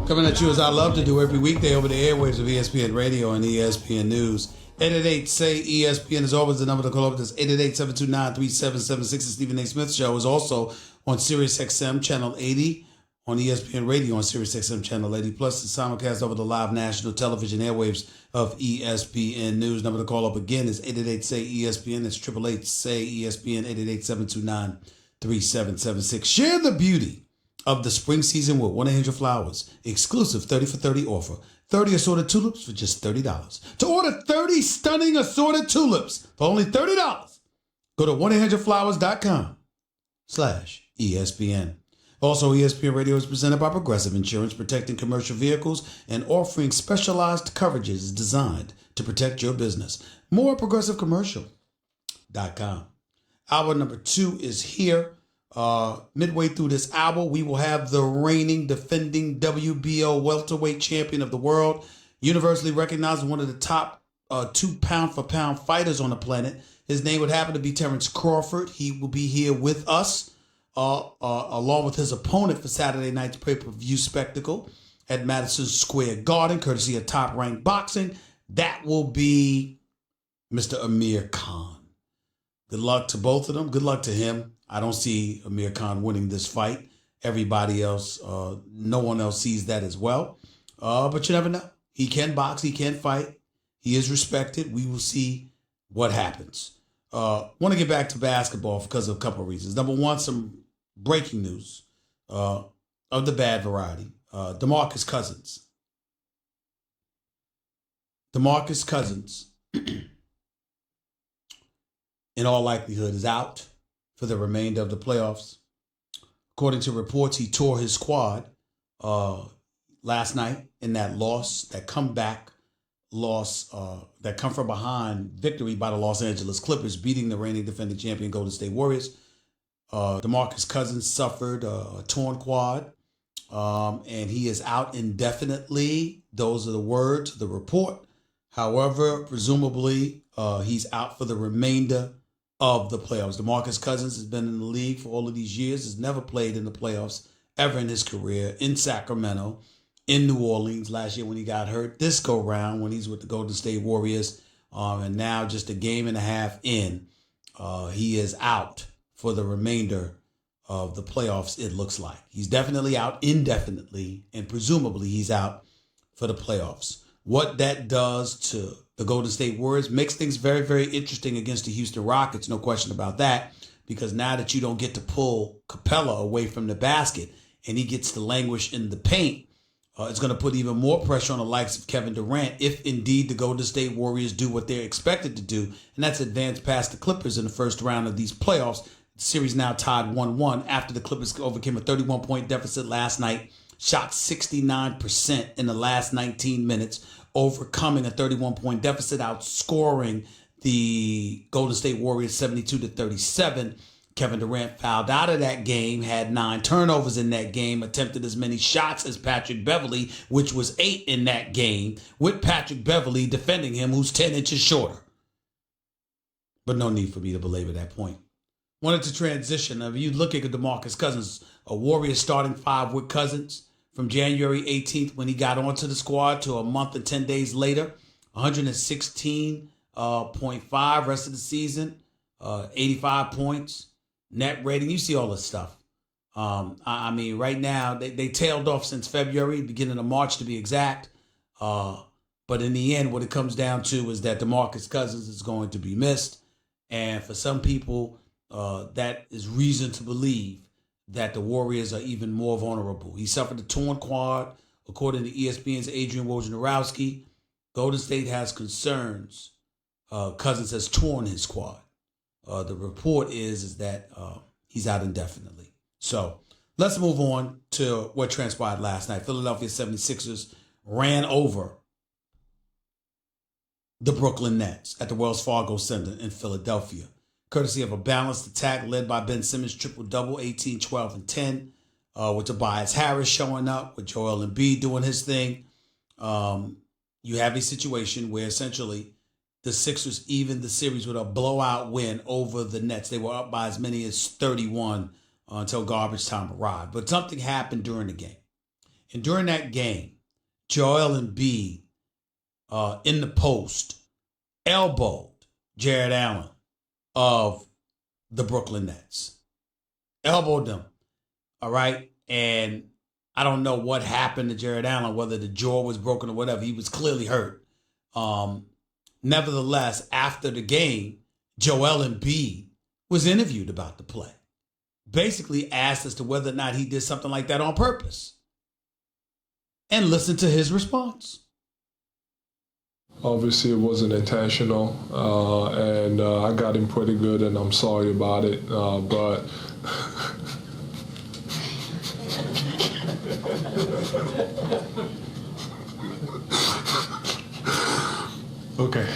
Coming at you as I love to do every weekday over the airwaves of ESPN Radio and ESPN News. 888-SAY-ESPN is always the number to call up. That's 888-729-3776. The Stephen A. Smith Show is also on Sirius XM Channel 80, on ESPN Radio on Sirius XM Channel 80, plus the simulcast over the live national television airwaves of ESPN News. Number to call up again is 888-SAY-ESPN. That's 888-SAY-ESPN, 888-729-3776. Share the beauty of the spring season with 1-800-Flowers. Exclusive 30 for 30 offer. 30 assorted tulips for just $30. To order 30 stunning assorted tulips for only $30, go to 1-800-Flowers.com/ESPN. Also, ESPN Radio is presented by Progressive Insurance, protecting commercial vehicles and offering specialized coverages designed to protect your business. More at ProgressiveCommercial.com. Hour number 2 is here. Midway through this hour, we will have the reigning, defending WBO welterweight champion of the world, universally recognized as one of the top 2 pound-for-pound fighters on the planet. His name would happen to be Terrence Crawford. He will be here with us, along with his opponent for Saturday night's pay-per-view spectacle at Madison Square Garden, courtesy of Top Rank Boxing. That will be Mr. Amir Khan. Good luck to both of them. Good luck to him. I don't see Amir Khan winning this fight. Everybody else, no one else sees that as well. But you never know. He can box. He can fight. He is respected. We will see what happens. Want to get back to basketball because of a couple of reasons. Number one, some breaking news of the bad variety. DeMarcus Cousins. DeMarcus Cousins, in all likelihood, is out for the remainder of the playoffs. According to reports, he tore his quad last night in that loss, that comeback loss, that come from behind victory by the Los Angeles Clippers, beating the reigning defending champion Golden State Warriors. DeMarcus Cousins suffered a torn quad and he is out indefinitely. Those are the words of the report. However, presumably, he's out for the remainder of the playoffs. DeMarcus Cousins has been in the league for all of these years, has never played in the playoffs ever in his career, in Sacramento, in New Orleans last year when he got hurt, this go round when he's with the Golden State Warriors, and now just a game and a half in, he is out for the remainder of the playoffs, it looks like. He's definitely out indefinitely, and presumably he's out for the playoffs. What that does to the Golden State Warriors makes things very, very interesting against the Houston Rockets, no question about that, because now that you don't get to pull Capella away from the basket and he gets to languish in the paint, it's going to put even more pressure on the likes of Kevin Durant if indeed the Golden State Warriors do what they're expected to do, and that's advance past the Clippers in the first round of these playoffs. The series now tied 1-1 after the Clippers overcame a 31-point deficit last night, shot 69% in the last 19 minutes, overcoming a 31-point deficit, outscoring the Golden State Warriors 72-37. Kevin Durant fouled out of that game, had 9 turnovers in that game, attempted as many shots as Patrick Beverley, which was 8 in that game, with Patrick Beverley defending him, who's 10 inches shorter. But no need for me to belabor that point. Wanted to transition. If you look at DeMarcus Cousins, a Warriors starting 5 with Cousins, from January 18th when he got onto the squad to a month and 10 days later, 116.5 rest of the season, 85 points, net rating. You see all this stuff. I mean, right now, they tailed off since February, beginning of March to be exact. But in the end, what it comes down to is that DeMarcus Cousins is going to be missed. And for some people, that is reason to believe that the Warriors are even more vulnerable. He suffered a torn quad, according to ESPN's Adrian Wojnarowski. Golden State has concerns. Cousins has torn his quad. The report is that he's out indefinitely. So let's move on to what transpired last night. Philadelphia 76ers ran over the Brooklyn Nets at the Wells Fargo Center in Philadelphia, courtesy of a balanced attack led by Ben Simmons, triple-double, 18, 12, and 10, with Tobias Harris showing up, with Joel Embiid doing his thing. You have a situation where essentially the Sixers even the series with a blowout win over the Nets. They were up by as many as 31 until garbage time arrived. But something happened during the game. And during that game, Joel Embiid, in the post, elbowed Jared Allen of the Brooklyn Nets. Elbowed them. All right. And I don't know what happened to Jared Allen, whether the jaw was broken or whatever. He was clearly hurt. Nevertheless, after the game, Joel Embiid was interviewed about the play. Basically asked as to whether or not he did something like that on purpose. And listen to his response. Obviously, it wasn't intentional, and I got him pretty good, and I'm sorry about it. But okay,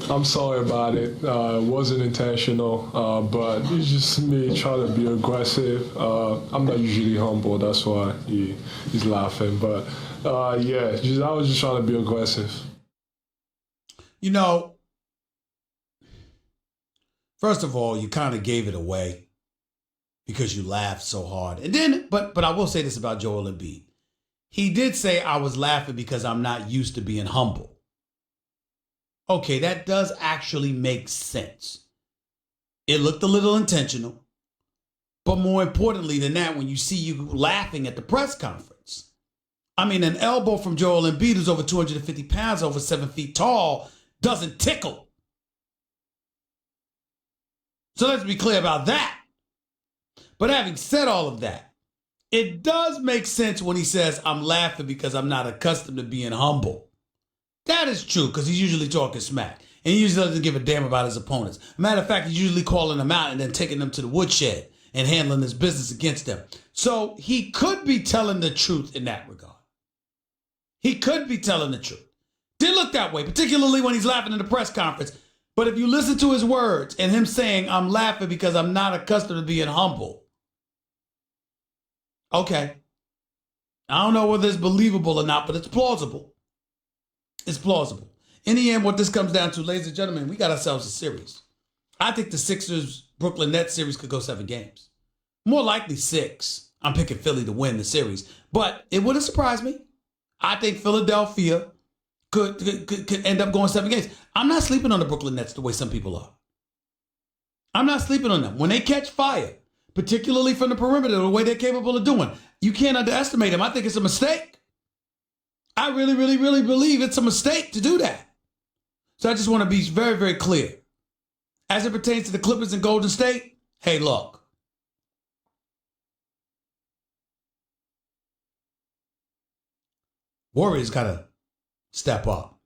I'm sorry about it. It wasn't intentional, but it's just me trying to be aggressive. I'm not usually humble, that's why he's laughing, but. I was just trying to be aggressive. You know, first of all, you kind of gave it away because you laughed so hard. And then, but I will say this about Joel Embiid. He did say, I was laughing because I'm not used to being humble. Okay, that does actually make sense. It looked a little intentional. But more importantly than that, when you see you laughing at the press conference, I mean, an elbow from Joel Embiid, who's over 250 pounds, over 7 feet tall, doesn't tickle. So let's be clear about that. But having said all of that, it does make sense when he says, I'm laughing because I'm not accustomed to being humble. That is true, because he's usually talking smack. And he usually doesn't give a damn about his opponents. Matter of fact, he's usually calling them out and then taking them to the woodshed and handling his business against them. So he could be telling the truth in that regard. He could be telling the truth. Did look that way, particularly when he's laughing in the press conference. But if you listen to his words and him saying, I'm laughing because I'm not accustomed to being humble, Okay. I don't know whether it's believable or not, but it's plausible. It's plausible. In the end, what this comes down to, ladies and gentlemen, we got ourselves a series. I think the Sixers-Brooklyn Nets series could go 7 games. More likely 6. I'm picking Philly to win the series. But it wouldn't surprise me. I think Philadelphia could end up going 7 games. I'm not sleeping on the Brooklyn Nets the way some people are. I'm not sleeping on them. When they catch fire, particularly from the perimeter, the way they're capable of doing, you can't underestimate them. I think it's a mistake. I really, really, really believe it's a mistake to do that. So I just want to be very, very clear. As it pertains to the Clippers and Golden State, hey, look. Warriors got to step up.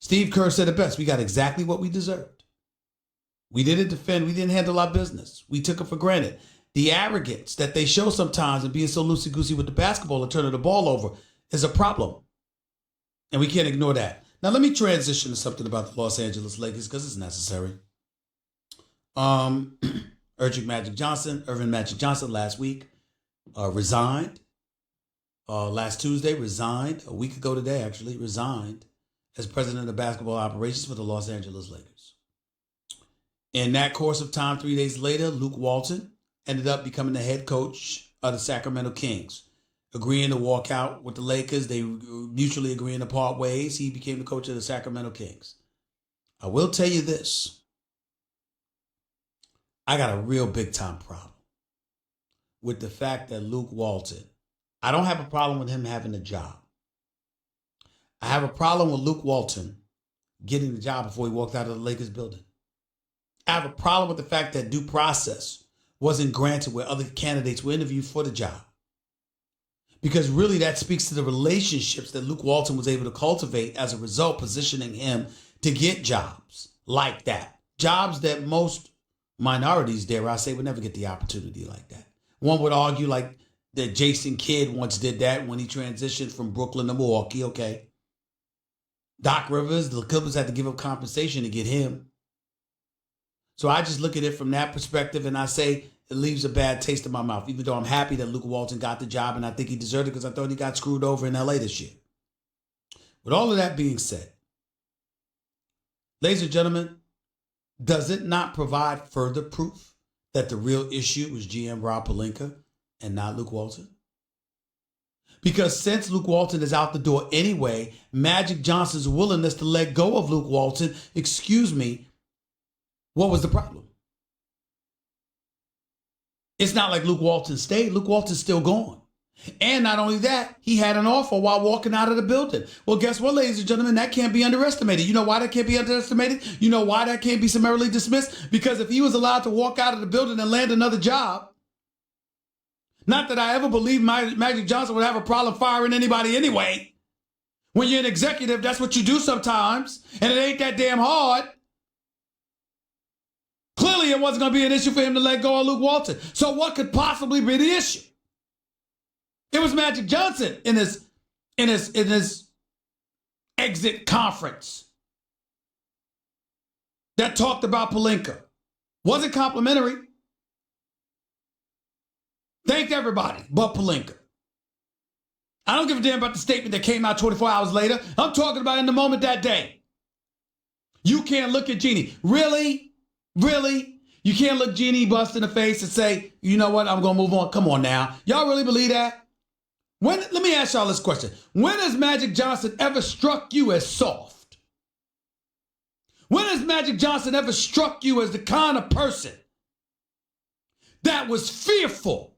Steve Kerr said it best. We got exactly what we deserved. We didn't defend. We didn't handle our business. We took it for granted. The arrogance that they show sometimes and being so loosey-goosey with the basketball and turning the ball over is a problem. And we can't ignore that. Now, let me transition to something about the Los Angeles Lakers because it's necessary. Irvin Magic Johnson last week resigned. Last Tuesday, resigned. A week ago today, actually, resigned as president of basketball operations for the Los Angeles Lakers. In that course of time, 3 days later, Luke Walton ended up becoming the head coach of the Sacramento Kings. Agreeing to walk out with the Lakers, they mutually agreeing to part ways. He became the coach of the Sacramento Kings. I will tell you this. I got a real big time problem with the fact that Luke Walton, I don't have a problem with him having a job. I have a problem with Luke Walton getting the job before he walked out of the Lakers building. I have a problem with the fact that due process wasn't granted where other candidates were interviewed for the job. Because really that speaks to the relationships that Luke Walton was able to cultivate as a result, positioning him to get jobs like that. Jobs that most minorities, dare I say, would never get the opportunity like that. One would argue like that Jason Kidd once did that when he transitioned from Brooklyn to Milwaukee, okay. Doc Rivers, the Clippers had to give up compensation to get him. So I just look at it from that perspective and I say it leaves a bad taste in my mouth, even though I'm happy that Luke Walton got the job and I think he deserved it because I thought he got screwed over in LA this year. With all of that being said, ladies and gentlemen, does it not provide further proof that the real issue was GM Rob Pelinka and not Luke Walton? Because since Luke Walton is out the door anyway, Magic Johnson's willingness to let go of Luke Walton, what was the problem? It's not like Luke Walton stayed. Luke Walton's still gone. And not only that, he had an offer while walking out of the building. Well, guess what, ladies and gentlemen? That can't be underestimated. You know why that can't be underestimated? You know why that can't be summarily dismissed? Because if he was allowed to walk out of the building and land another job, not that I ever believed Magic Johnson would have a problem firing anybody anyway. When you're an executive, that's what you do sometimes. And it ain't that damn hard. Clearly, it wasn't going to be an issue for him to let go of Luke Walton. So what could possibly be the issue? It was Magic Johnson in his exit conference that talked about Pelinka. Wasn't complimentary. Thanked everybody but Pelinka. I don't give a damn about the statement that came out 24 hours later. I'm talking about in the moment that day. You can't look at Jeannie. Really? Really? You can't look Jeannie Buss in the face and say, you know what, I'm going to move on. Come on now. Y'all really believe that? Let me ask y'all this question. When has Magic Johnson ever struck you as soft? When has Magic Johnson ever struck you as the kind of person that was fearful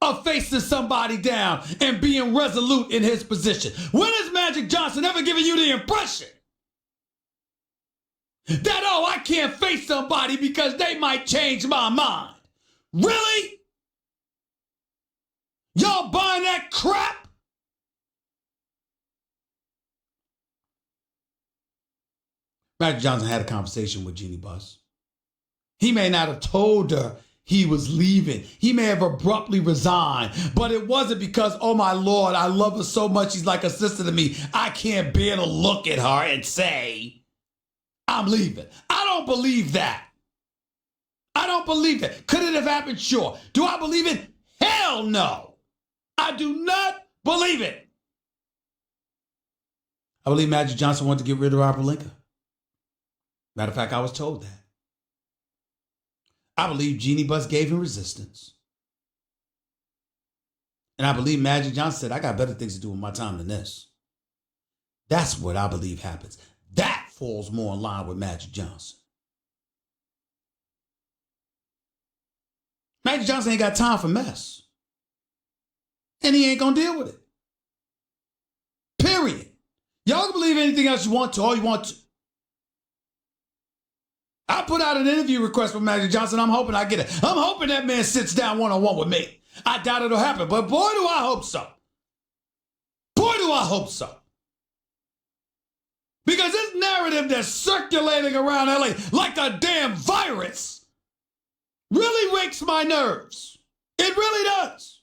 of facing somebody down and being resolute in his position? When has Magic Johnson ever given you the impression that, oh, I can't face somebody because they might change my mind? Really? Y'all buying that crap? Magic Johnson had a conversation with Jeannie Buss. He may not have told her he was leaving. He may have abruptly resigned, but it wasn't because, oh my Lord, I love her so much, she's like a sister to me. I can't bear to look at her and say, I'm leaving. I don't believe that. I don't believe that. Could it have happened? Sure. Do I believe it? Hell no. I do not believe it. I believe Magic Johnson wanted to get rid of Rob Pelinka. Matter of fact, I was told that. I believe Jeanie Buss gave him resistance. And I believe Magic Johnson said, I got better things to do with my time than this. That's what I believe happens. That falls more in line with Magic Johnson. Magic Johnson ain't got time for mess. And he ain't going to deal with it. Period. Y'all can believe anything else you want to, all you want to. I put out an interview request for Magic Johnson. I'm hoping I get it. I'm hoping that man sits down one-on-one with me. I doubt it'll happen, but boy, do I hope so. Boy, do I hope so. Because this narrative that's circulating around LA like a damn virus really wakes my nerves. It really does.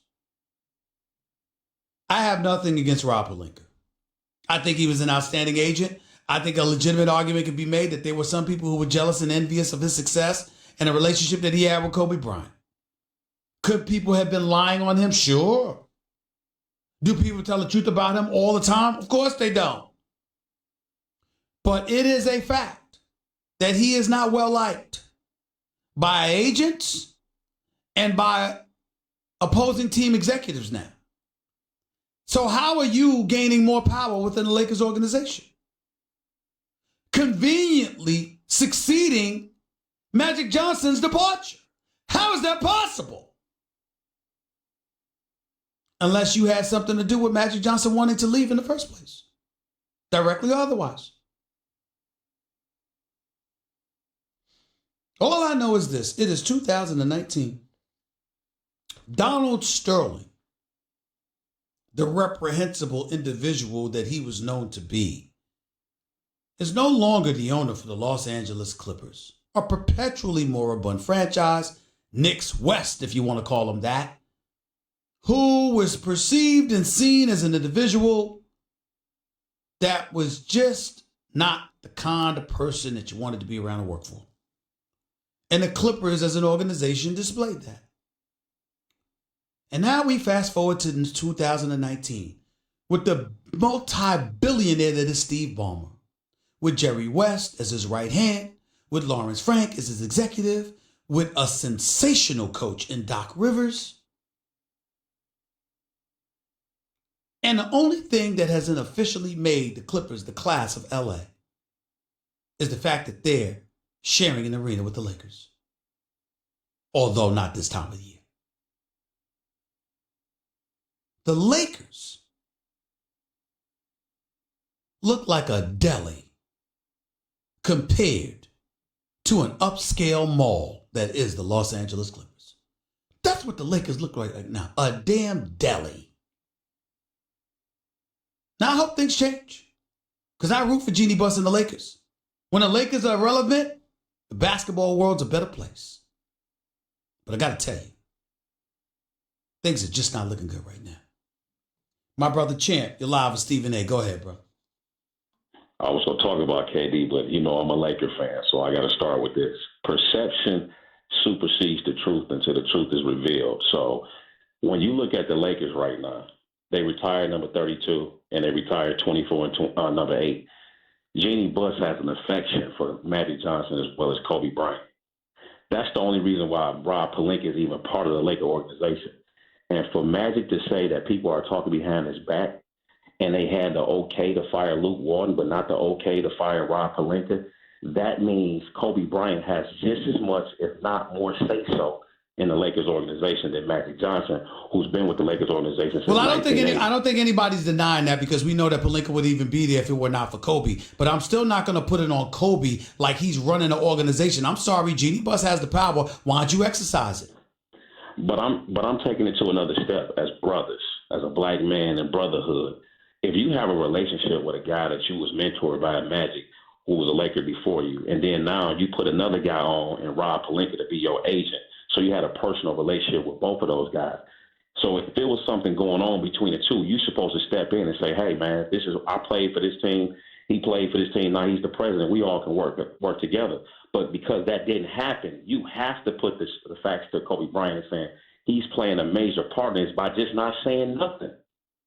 I have nothing against Rob Pelinka. I think he was an outstanding agent. I think a legitimate argument could be made that there were some people who were jealous and envious of his success and the relationship that he had with Kobe Bryant. Could people have been lying on him? Sure. Do people tell the truth about him all the time? Of course they don't. But it is a fact that he is not well liked by agents and by opposing team executives now. So how are you gaining more power within the Lakers organization? Conveniently succeeding Magic Johnson's departure. How is that possible? Unless you had something to do with Magic Johnson wanting to leave in the first place. Directly or otherwise. All I know is this. It is 2019. Donald Sterling, the reprehensible individual that he was known to be, is no longer the owner for the Los Angeles Clippers, a perpetually moribund franchise, Knicks West, if you want to call them that, who was perceived and seen as an individual that was just not the kind of person that you wanted to be around and work for. And the Clippers as an organization displayed that. And now we fast forward to 2019 with the multi-billionaire that is Steve Ballmer, with Jerry West as his right hand, with Lawrence Frank as his executive, with a sensational coach in Doc Rivers. And the only thing that hasn't officially made the Clippers the class of LA is the fact that they're sharing an arena with the Lakers. Although not this time of year. The Lakers look like a deli compared to an upscale mall that is the Los Angeles Clippers. That's what the Lakers look like right now. A damn deli. Now I hope things change. Because I root for Jeanie Buss and the Lakers. When the Lakers are relevant, the basketball world's a better place. But I got to tell you, things are just not looking good right now. My brother Champ, you're live with Stephen A. Go ahead, bro. I was going to talk about KD, but, I'm a Laker fan, so I got to start with this. Perception supersedes the truth until the truth is revealed. So when you look at the Lakers right now, they retired number 32, and they retired 24 and number 8. Jeanie Buss has an affection for Magic Johnson as well as Kobe Bryant. That's the only reason why Rob Pelinka is even part of the Laker organization. And for Magic to say that people are talking behind his back and they had the okay to fire Luke Walton but not the okay to fire Rob Pelinka, that means Kobe Bryant has just as much, if not more, say-so in the Lakers organization than Magic Johnson, who's been with the Lakers organization since I don't think anybody's denying that, because we know that Pelinka would even be there if it were not for Kobe. But I'm still not going to put it on Kobe like he's running the organization. I'm sorry, Jeanie Buss has the power. Why don't you exercise it? But I'm taking it to another step as brothers, as a black man in brotherhood. If you have a relationship with a guy that you was mentored by Magic, who was a Laker before you, and then now you put another guy on and Rob Pelinka to be your agent, so you had a personal relationship with both of those guys. So if there was something going on between the two, you're supposed to step in and say, hey, man, I played for this team. He played for this team. Now he's the president. We all can work together. But because that didn't happen, you have to put the facts to Kobe Bryant saying he's playing a major part in this by just not saying nothing.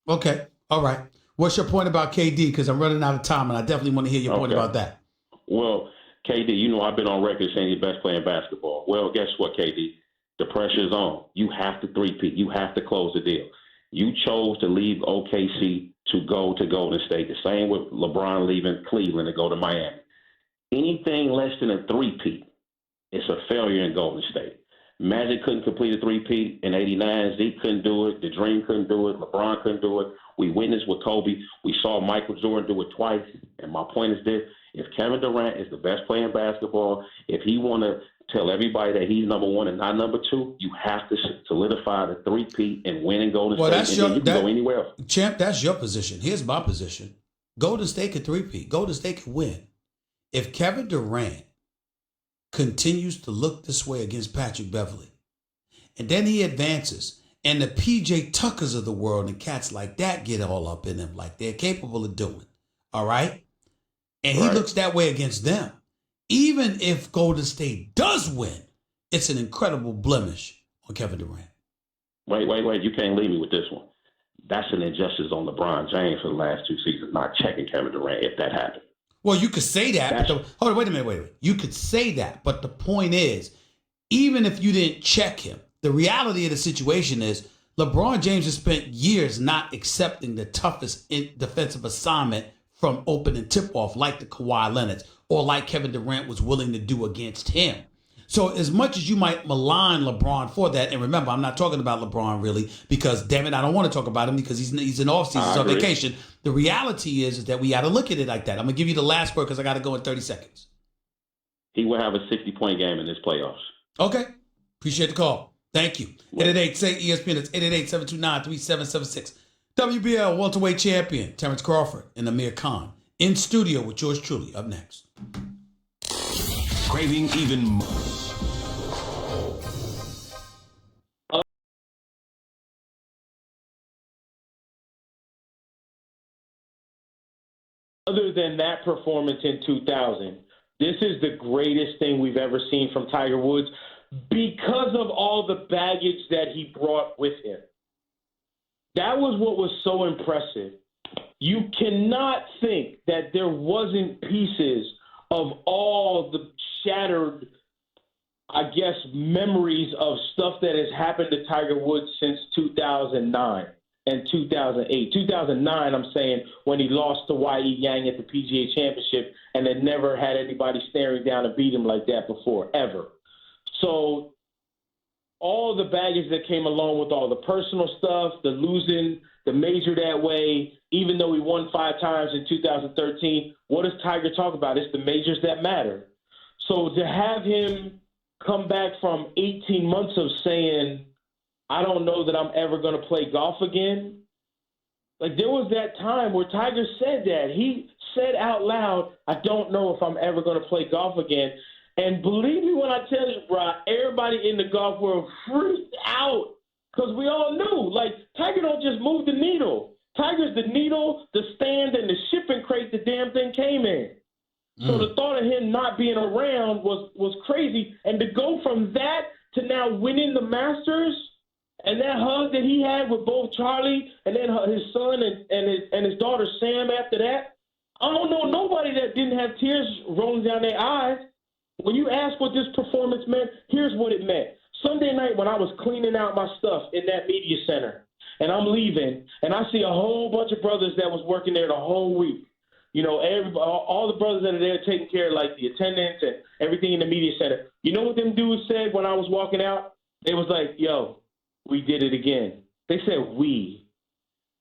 Okay. All right. What's your point about KD? Because I'm running out of time, and I definitely want to hear your point about that. Well, KD, you know I've been on record saying he's the best player in basketball. Well, guess what, KD? The pressure's on. You have to three-peat. You have to close the deal. You chose to leave OKC to go to Golden State. The same with LeBron leaving Cleveland to go to Miami. Anything less than a three-peat, it's a failure in Golden State. Magic couldn't complete a three-peat in '89. Zeke couldn't do it. The Dream couldn't do it. LeBron couldn't do it. We witnessed with Kobe. We saw Michael Jordan do it twice. And my point is this. If Kevin Durant is the best player in basketball, if he want to tell everybody that he's number one and not number two, you have to solidify the three-peat and win in Golden State. That's and you can go anywhere else. Champ, that's your position. Here's my position. Golden State could three-peat. Golden State could win. If Kevin Durant continues to look this way against Patrick Beverley, and then he advances, and the PJ Tuckers of the world and cats like that get all up in him like they're capable of doing, all right? And he looks that way against them. Even if Golden State does win, it's an incredible blemish on Kevin Durant. Wait. You can't leave me with this one. That's an injustice on LeBron James for the last 2 seasons, not checking Kevin Durant if that happened. Well, you could say that. Hold on, wait a minute. You could say that. But the point is, even if you didn't check him, the reality of the situation is LeBron James has spent years not accepting the toughest defensive assignment from opening tip-off like the Kawhi Leonards or like Kevin Durant was willing to do against him. So as much as you might malign LeBron for that, and remember, I'm not talking about LeBron really because, damn it, I don't want to talk about him because he's in off-season, he's on vacation. The reality is that we got to look at it like that. I'm going to give you the last word because I got to go in 30 seconds. He will have a 60-point game in this playoffs. Okay. Appreciate the call. Thank you. 888-SAY-ESPN. It's 888-729-3776. WBL welterweight champion Terrence Crawford and Amir Khan in studio with yours truly. Up next. Craving even more. Other than that performance in 2000, this is the greatest thing we've ever seen from Tiger Woods because of all the baggage that he brought with him. That was what was so impressive. You cannot think that there wasn't pieces of all the shattered, I guess, memories of stuff that has happened to Tiger Woods since 2009 and 2008. 2009, I'm saying, when he lost to Y.E. Yang at the PGA Championship and had never had anybody staring down and beat him like that before, ever. So all the baggage that came along with all the personal stuff, the losing the major that way, even though he won 5 times in 2013, what does Tiger talk about? It's the majors that matter. So to have him come back from 18 months of saying, I don't know that I'm ever going to play golf again. Like, there was that time where Tiger said that. He said out loud, I don't know if I'm ever going to play golf again. And believe me when I tell you, bro, everybody in the golf world freaked out because we all knew, like, Tiger don't just move the needle. Tiger's the needle, the stand, and the shipping crate the damn thing came in. So the thought of him not being around was crazy. And to go from that to now winning the Masters and that hug that he had with both Charlie and then his son and his daughter Sam after that, I don't know nobody that didn't have tears rolling down their eyes. When you ask what this performance meant, here's what it meant. Sunday night when I was cleaning out my stuff in that media center and I'm leaving and I see a whole bunch of brothers that was working there the whole week. You know, all the brothers that are there taking care of, like, the attendance and everything in the media center. You know what them dudes said when I was walking out? They was like, yo, we did it again. They said we.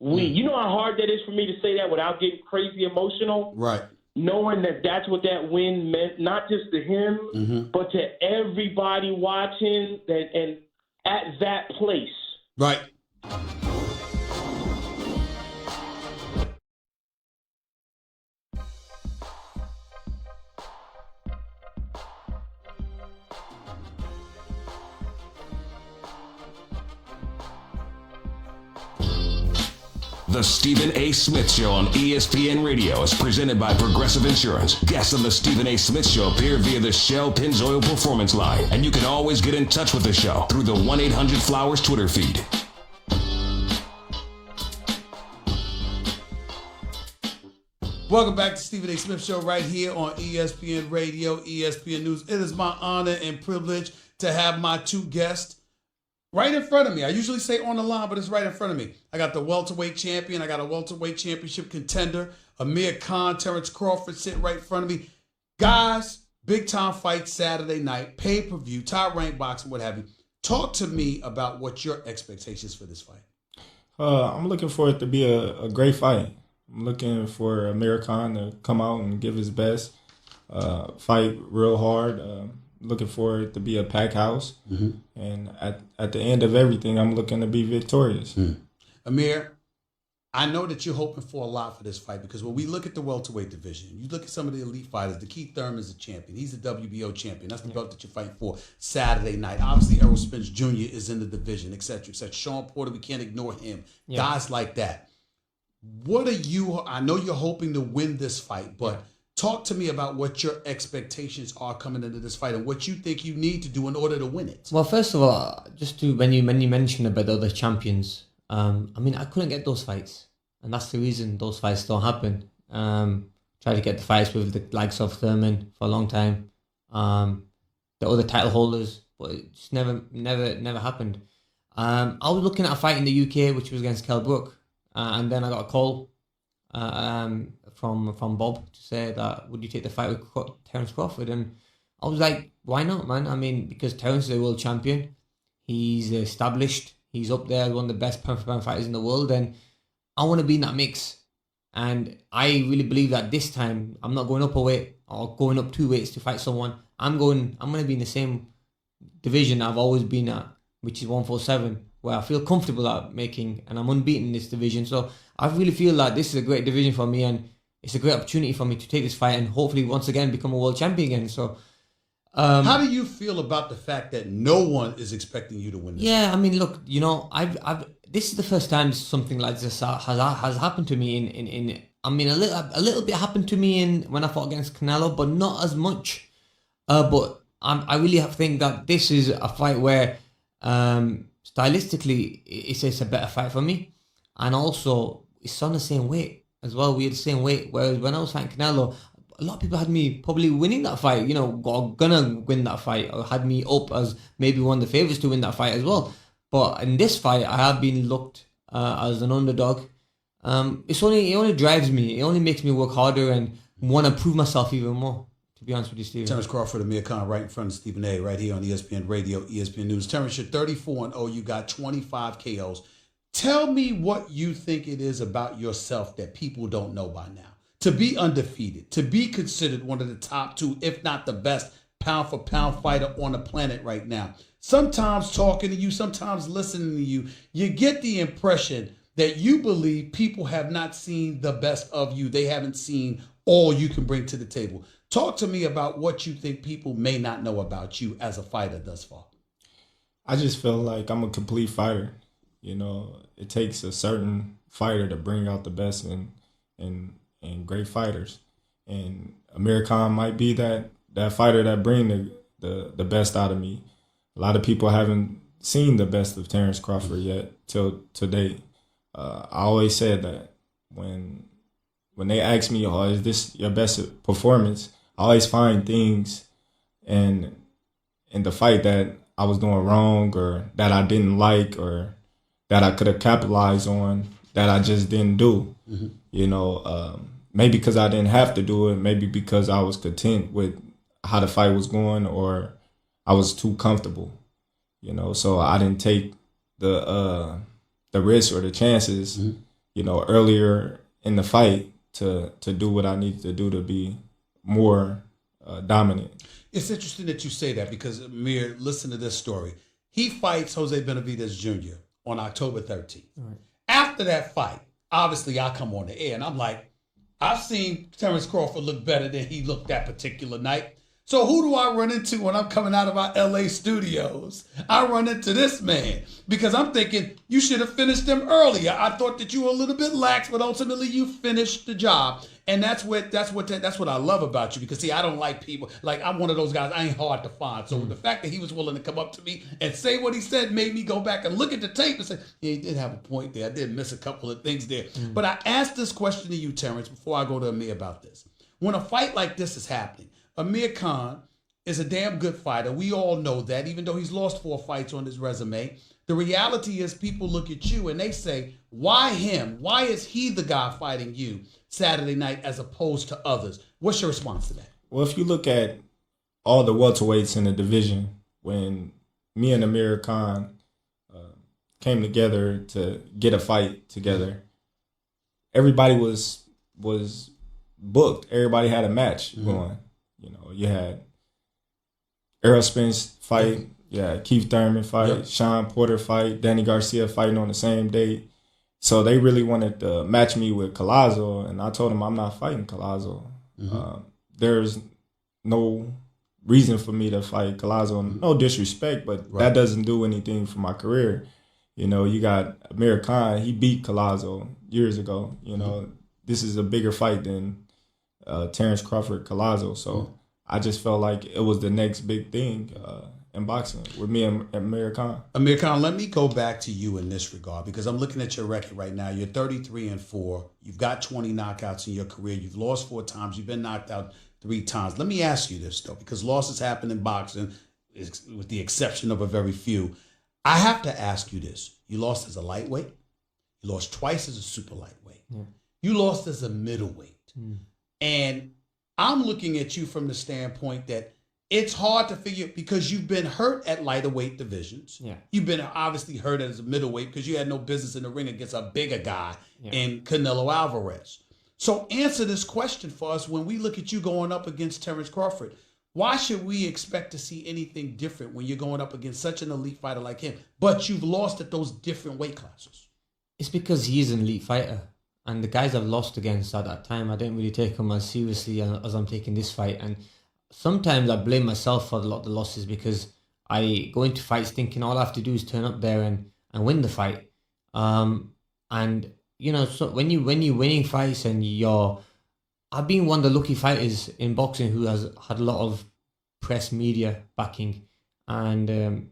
You know how hard that is for me to say that without getting crazy emotional? Right. Knowing that that's what that win meant, not just to him, but to everybody watching and at that place. Right. The Stephen A. Smith Show on ESPN Radio is presented by Progressive Insurance. Guests on The Stephen A. Smith Show appear via the Shell Pennzoil Performance Line, and you can always get in touch with the show through the 1-800-Flowers Twitter feed. Welcome back to Stephen A. Smith Show right here on ESPN Radio, ESPN News. It is my honor and privilege to have my two guests right in front of me. I usually say on the line, but it's right in front of me. I got the welterweight champion. I got a welterweight championship contender, Amir Khan, Terrence Crawford sitting right in front of me. Guys, big time fight Saturday night, pay-per-view, top rank boxing, what have you. Talk to me about what your expectations for this fight. I'm looking for it to be a great fight. I'm looking for Amir Khan to come out and give his best, fight real hard. Looking for it to be a packed house. Mm-hmm. And at the end of everything, I'm looking to be victorious. Mm. Amir, I know that you're hoping for a lot for this fight because when we look at the welterweight division, you look at some of the elite fighters, the Keith Thurman's a champion. He's a WBO champion. That's the belt that you're fighting for Saturday night. Obviously, Errol Spence Jr. is in the division, et cetera, et cetera. Sean Porter, we can't ignore him. Yeah. Guys like that. What are you, I know you're hoping to win this fight, but talk to me about what your expectations are coming into this fight and what you think you need to do in order to win it. Well, first of all, just to when you mentioned about the other champions, I couldn't get those fights, and that's the reason those fights don't happen. Tried to get the fights with the likes of Thurman for a long time, the other title holders, but it just never happened. I was looking at a fight in the UK, which was against Kell Brook, and then I got a call from Bob to say that would you take the fight with Terrence Crawford, and I was like, why not, man? I mean, because Terrence is a world champion, he's established, he's up there as one of the best pound for pound fighters in the world, and I want to be in that mix. And I really believe that this time I'm not going up a weight or going up 2 weights to fight someone. I'm going to be in the same division I've always been at, which is 147, where I feel comfortable at making, and I'm unbeaten in this division. So I really feel like this is a great division for me, and it's a great opportunity for me to take this fight and hopefully once again become a world champion again. So, how do you feel about the fact that no one is expecting you to win this fight? I mean, look, I've this is the first time something like this has happened to me. A little bit happened to me when I fought against Canelo, but not as much. But I really think that this is a fight where stylistically it's a better fight for me, and also it's on the same weight as well. We're the same weight. Whereas when I was fighting Canelo, a lot of people had me probably winning that fight, or gonna win that fight, or had me up as maybe one of the favourites to win that fight as well. But in this fight, I have been looked as an underdog. It only drives me. It only makes me work harder and want to prove myself even more, to be honest with you, Stephen. Terrence Crawford, Amir Khan, right in front of Stephen A, right here on ESPN Radio, ESPN News. Terrence, you're 34-0. You got 25 KOs. Tell me what you think it is about yourself that people don't know by now. To be undefeated, to be considered one of the top 2, if not the best pound-for-pound fighter on the planet right now. Sometimes talking to you, sometimes listening to you, you get the impression that you believe people have not seen the best of you. They haven't seen all you can bring to the table. Talk to me about what you think people may not know about you as a fighter thus far. I just feel like I'm a complete fighter. It takes a certain fighter to bring out the best in great fighters. And Amir Khan might be that fighter that bring the best out of me. A lot of people haven't seen the best of Terrence Crawford yet till today. I always said that when they ask me, "Oh, is this your best performance?" I always find things in the fight that I was doing wrong, or that I didn't like, or that I could have capitalized on, that I just didn't do. Mm-hmm. Maybe because I didn't have to do it, maybe because I was content with how the fight was going, or I was too comfortable, so I didn't take the risk or the chances, mm-hmm. Earlier in the fight to do what I needed to do to be more dominant. It's interesting that you say that because, Amir, listen to this story. He fights Jose Benavidez Jr. on October 13th. Right. After that fight, obviously I come on the air and I'm like, I've seen Terrence Crawford look better than he looked that particular night. So who do I run into when I'm coming out of our LA studios? I run into this man because I'm thinking you should have finished them earlier. I thought that you were a little bit lax, but ultimately you finished the job. And that's what I love about you, because see, I don't like people like, I'm one of those guys. I ain't hard to find. So the fact that he was willing to come up to me and say what he said made me go back and look at the tape and say, yeah, he did have a point there. I did miss a couple of things there. But I asked this question to you, Terrence, before I go to Amir about this. When a fight like this is happening, Amir Khan is a damn good fighter. We all know that, even though he's lost 4 fights on his resume. The reality is people look at you and they say, why him? Why is he the guy fighting you Saturday night as opposed to others? What's your response to that? Well, if you look at all the welterweights in the division, when me and Amir Khan came together to get a fight together, everybody was booked. Everybody had a match going. You know, you had Errol Spence fight, Keith Thurman fight, Sean Porter fight, Danny Garcia fighting on the same day. So they really wanted to match me with Collazo, and I told them I'm not fighting Collazo. There's no reason for me to fight Collazo. No disrespect, but that doesn't do anything for my career. You know, you got Amir Khan, he beat Collazo years ago. You know, this is a bigger fight than Terrence Crawford, Collazo. So I just felt like it was the next big thing in boxing with me and Amir Khan. Amir Khan, let me go back to you in this regard, because I'm looking at your record right now. You're 33-4. You've got 20 knockouts in your career. You've lost 4 times. You've been knocked out 3 times. Let me ask you this, though, because losses happen in boxing, with the exception of a very few. I have to ask you this. You lost as a lightweight. You lost twice as a super lightweight. You lost as a middleweight. And I'm looking at you from the standpoint that it's hard to figure, because you've been hurt at lighter weight divisions. You've been obviously hurt as a middleweight because you had no business in the ring against a bigger guy in Canelo Alvarez. So answer this question for us. When we look at you going up against Terrence Crawford, why should we expect to see anything different when you're going up against such an elite fighter like him, but you've lost at those different weight classes? It's because he's an elite fighter. And the guys I've lost against at that time, I didn't really take them as seriously as I'm taking this fight. And sometimes I blame myself for a lot of the losses, because I go into fights thinking all I have to do is turn up there and win the fight. And you know, so when you're winning fights and I've been one of the lucky fighters in boxing who has had a lot of press media backing, and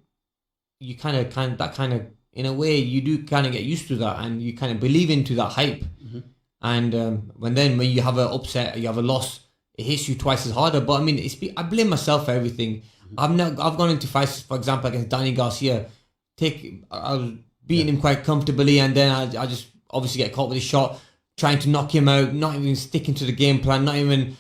you kind of in a way you do kind of get used to that, and you kind of believe into that hype. And when you have an upset, you have a loss, it hits you twice as harder. But I mean, I blame myself for everything. I've gone into fights, for example, against Danny Garcia. I was beating him quite comfortably, and then I just obviously get caught with a shot, trying to knock him out, not even sticking to the game plan, not even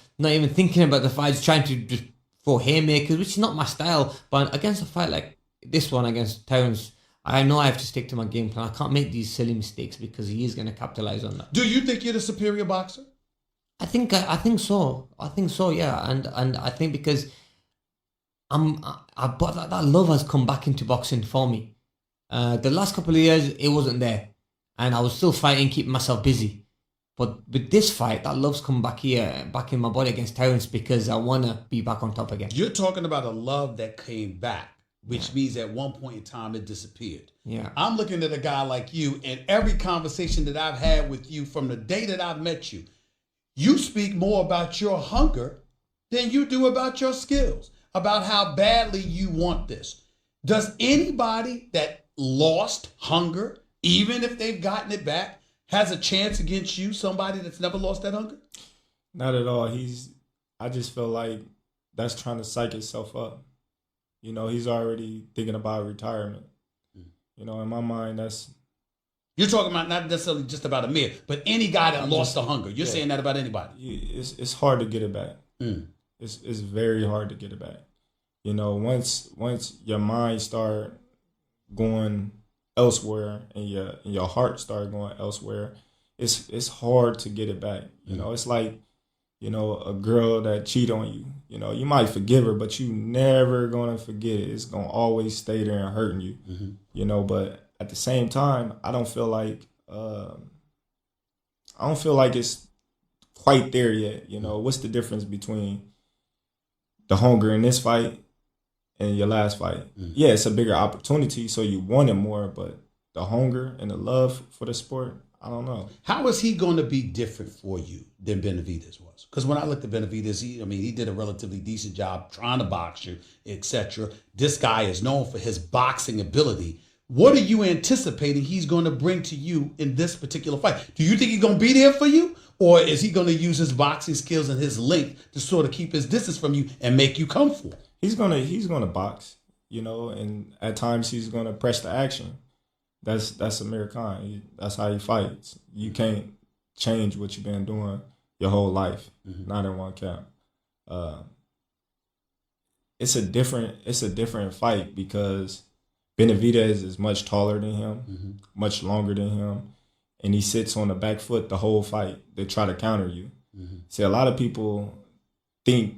thinking about the fight, just trying to just throw haymakers, which is not my style. But against a fight like this one against Terrence, I know I have to stick to my game plan. I can't make these silly mistakes, because he is going to capitalize on that. Do you think you're the superior boxer? I think so. Yeah. And I think because but that love has come back into boxing for me. The last couple of years, it wasn't there, and I was still fighting, keeping myself busy. But with this fight, that love's come back here, back in my body against Terrence, because I want to be back on top again. You're talking about a love that came back, which means at one point in time it disappeared. I'm looking at a guy like you, and every conversation that I've had with you from the day that I've met you, you speak more about your hunger than you do about your skills, about how badly you want this. Does anybody that lost hunger, even if they've gotten it back, has a chance against you, somebody that's never lost that hunger? Not at all. I just feel like that's trying to psych itself up. You know, he's already thinking about retirement. You know, in my mind, that's... You're talking about not necessarily just about Amir, but any guy that lost the hunger. You're saying that about anybody. It's hard to get it back. It's very hard to get it back. You know, once your mind start going elsewhere and your heart start going elsewhere, it's hard to get it back. You know, it's like, you know, a girl that cheat on you. You know, you might forgive her, but you never gonna forget it. It's gonna always stay there and hurting you. You know, but at the same time, I don't feel like it's quite there yet. You know, what's the difference between the hunger in this fight and your last fight. Yeah, it's a bigger opportunity, so you want it more, but the hunger and the love for the sport, I don't know. How is he going to be different for you than Benavidez was? Because when I looked at Benavidez, he did a relatively decent job trying to box you, etc. This guy is known for his boxing ability. What are you anticipating he's going to bring to you in this particular fight? Do you think he's going to be there for you? Or is he going to use his boxing skills and his length to sort of keep his distance from you and make you come for him? He's gonna box, and at times he's gonna press the action. That's Amir Khan. That's how he fights. You can't change what you've been doing your whole life, not in one camp. It's a different fight because Benavidez is much taller than him, much longer than him, and he sits on the back foot the whole fight to try to counter you. See, a lot of people think,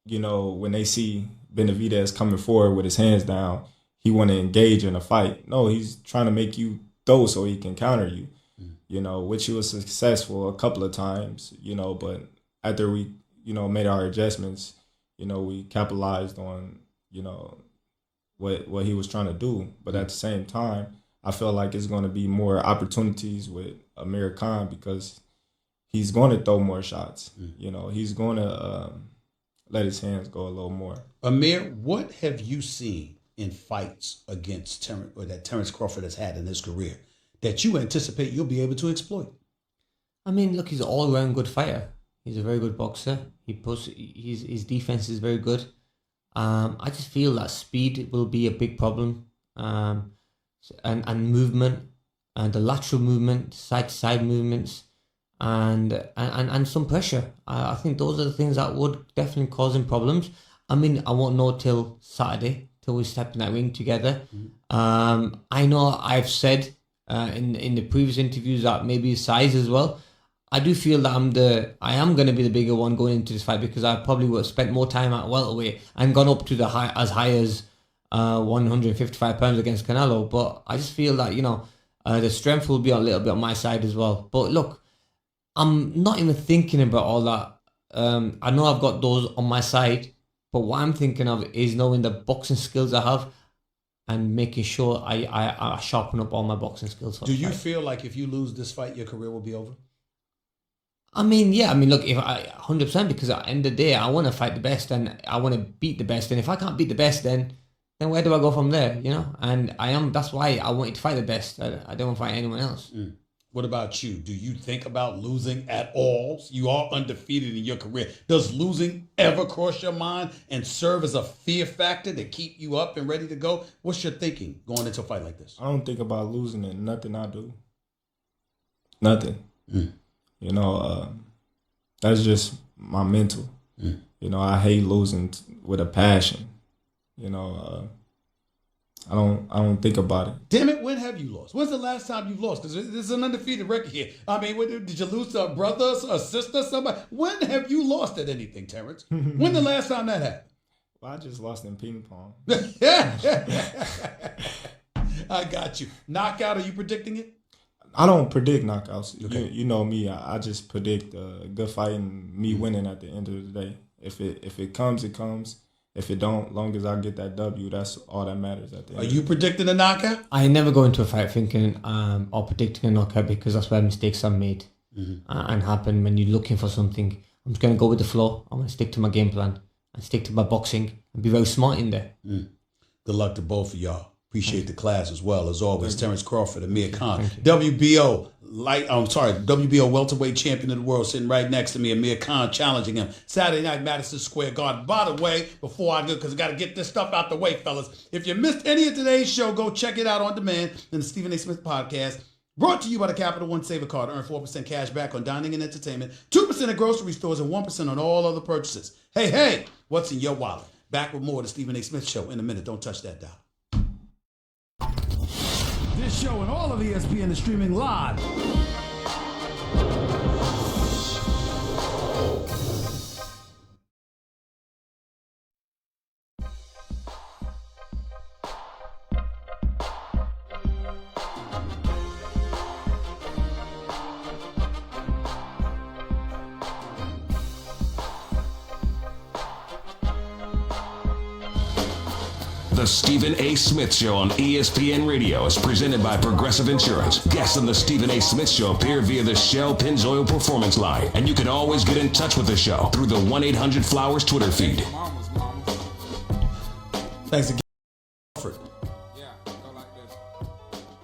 when they see Benavidez coming forward with his hands down, he want to engage in a fight. No, he's trying to make you throw so he can counter you, which he was successful a couple of times, but after we, made our adjustments, we capitalized on, what he was trying to do. But at the same time, I feel like it's going to be more opportunities with Amir Khan because he's going to throw more shots. He's going to let his hands go a little more. Amir, what have you seen in fights against Terence Crawford has had in his career that you anticipate you'll be able to exploit? Look, he's an all-round good fighter. He's a very good boxer. His defense is very good. I just feel that speed will be a big problem, and movement, and the lateral movement, side-to-side movements, and some pressure. I think those are the things that would definitely cause him problems. I won't know till Saturday, till we step in that ring together. I know I've said in the previous interviews that maybe size as well. I do feel that I am going to be the bigger one going into this fight because I probably would have spent more time at welterweight and gone up to as high as 155 pounds against Canelo. But I just feel that the strength will be a little bit on my side as well. But look, I'm not even thinking about all that. I know I've got those on my side, but what I'm thinking of is knowing the boxing skills I have and making sure I sharpen up all my boxing skills. Do you feel like if you lose this fight, your career will be over? Yeah. Look, if 100%, because at the end of the day, I want to fight the best and I want to beat the best. And if I can't beat the best, then where do I go from there? And that's why I wanted to fight the best. I don't want to fight anyone else. What about you? Do you think about losing at all? You are undefeated in your career. Does losing ever cross your mind and serve as a fear factor to keep you up and ready to go? What's your thinking going into a fight like this? I don't think about losing in nothing I do. Nothing. That's just my mental. I hate losing with a passion. I don't think about it. Damn it, when have you lost? When's the last time you've lost? Because there's an undefeated record here. Did you lose to a brother, a sister, somebody? When have you lost at anything, Terence? When the last time that happened? Well, I just lost in ping pong. I got you. Knockout, are you predicting it? I don't predict knockouts. Okay. You know me. I just predict a good fight and me winning at the end of the day. If it comes, it comes. If it don't, long as I get that W, that's all that matters at the end. Are you predicting a knockout? I never go into a fight thinking or predicting a knockout because that's where mistakes are made and happen when you're looking for something. I'm just going to go with the flow. I'm going to stick to my game plan and stick to my boxing and be very smart in there. Good luck to both of y'all. Appreciate the class as well. As always, Terence Crawford, Amir Khan, WBO welterweight champion of the world, sitting right next to me. Amir Khan challenging him Saturday night, Madison Square Garden. By the way, before I go, because I got to get this stuff out the way, fellas. If you missed any of today's show, go check it out on demand in the Stephen A. Smith podcast. Brought to you by the Capital One Saver Card. Earn 4% cash back on dining and entertainment, 2% at grocery stores, and 1% on all other purchases. Hey, what's in your wallet? Back with more of the Stephen A. Smith Show in a minute. Don't touch that dial. This show and all of ESPN is streaming live. The Stephen A. Smith Show on ESPN Radio is presented by Progressive Insurance. Guests on The Stephen A. Smith Show appear via the Shell Pennzoil Performance Line. And you can always get in touch with the show through the 1-800-Flowers Twitter feed. Thanks again, Alfred.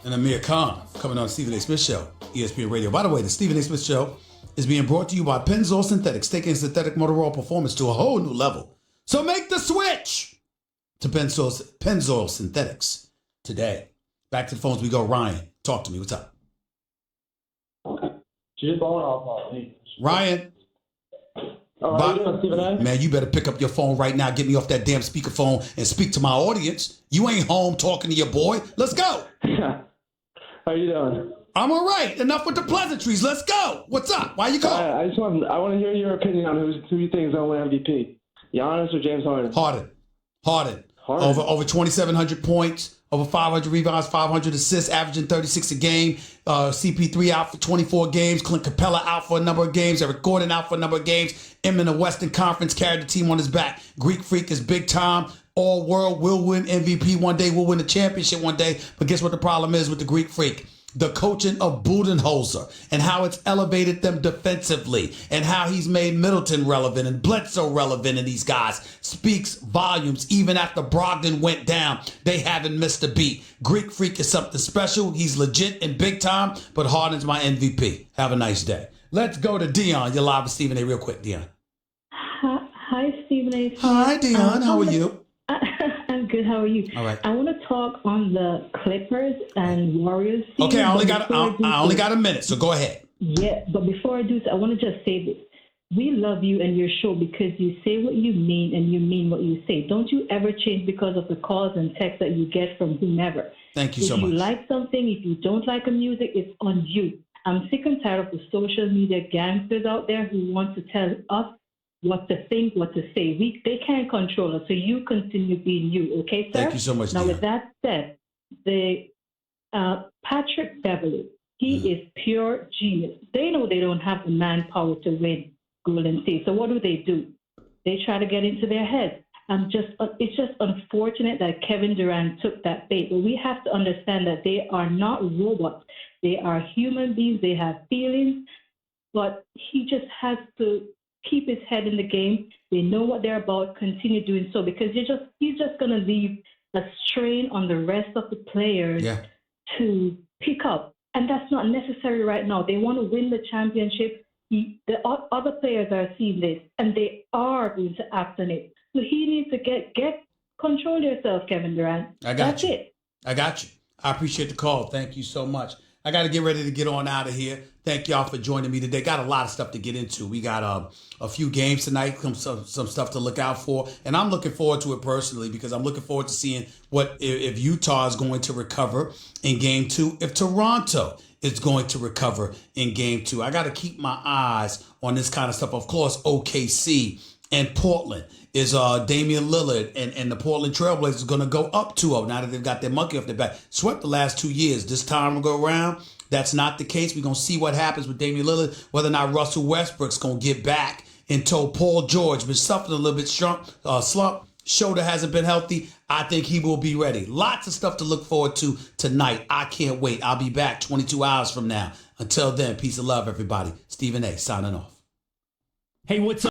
And Amir Khan coming on the Stephen A. Smith Show, ESPN Radio. By the way, the Stephen A. Smith Show is being brought to you by Pennzoil Synthetics, taking synthetic motor oil performance to a whole new level. So make the switch to Pennzoil Synthetics today. Back to the phones we go. Ryan, talk to me. What's up? Just going off me. Ryan. How you doing, Stephen A? Man, you better pick up your phone right now. Get me off that damn speakerphone and speak to my audience. You ain't home talking to your boy. Let's go. How you doing? I'm all right. Enough with the pleasantries. Let's go. What's up? Why you calling? I want to hear your opinion on who you think is going to win MVP. Giannis or James Harden? Harden. Over 2,700 points, over 500 rebounds, 500 assists, averaging 36 a game. CP3 out for 24 games. Clint Capella out for a number of games. Eric Gordon out for a number of games. Him in the Western Conference carried the team on his back. Greek Freak is big time. All world, will win MVP one day, will win the championship one day. But guess what the problem is with the Greek Freak? The coaching of Budenholzer and how it's elevated them defensively and how he's made Middleton relevant and Bledsoe relevant, and these guys speaks volumes. Even after Brogdon went down, they haven't missed a beat. Greek Freak is something special. He's legit and big time, but Harden's my MVP. Have a nice day. Let's go to Dion. You're live with Stephen A. Real quick, Dion. Hi, Stephen A. Hi, Dion. How are you? I'm good. How are you? All right. I want to talk on the Clippers and Warriors. Okay, I only got a minute, so go ahead. Yeah, but before I do so, I want to just say this. We love you and your show because you say what you mean and you mean what you say. Don't you ever change because of the calls and texts that you get from whomever. Thank you so much. If you like something, if you don't like a music, it's on you. I'm sick and tired of the social media gangsters out there who want to tell us what to think, what to say. They can't control us, so you continue being you, okay, sir? Thank you so much, Now, Dion. with that said, the Patrick Beverly, he is pure genius. They know they don't have the manpower to win Golden State, so what do? They try to get into their heads. It's just unfortunate that Kevin Durant took that bait, but we have to understand that they are not robots. They are human beings. They have feelings, but he just has to keep his head in the game. They know what they're about. Continue doing so, because he's just going to leave a strain on the rest of the players to pick up. And that's not necessary right now. They want to win the championship. The other players are seeing this, and they are going to act on it. So he needs to get control yourself, Kevin Durant. That's it. I got you. I appreciate the call. Thank you so much. I got to get ready to get on out of here. Thank y'all for joining me today. Got a lot of stuff to get into. We got a few games tonight, some stuff to look out for. And I'm looking forward to it personally because I'm looking forward to seeing if Utah is going to recover in game 2, if Toronto is going to recover in game 2. I got to keep my eyes on this kind of stuff. Of course, OKC and Portland is Damian Lillard and the Portland Trailblazers going to go up 2-0 now that they've got their monkey off their back. Swept the last 2 years. This time go around, that's not the case. We're going to see what happens with Damian Lillard, whether or not Russell Westbrook's going to get back into Paul George, been suffering a little bit slump. Shoulder hasn't been healthy. I think he will be ready. Lots of stuff to look forward to tonight. I can't wait. I'll be back 22 hours from now. Until then, peace and love, everybody. Stephen A. signing off. Hey, what's up?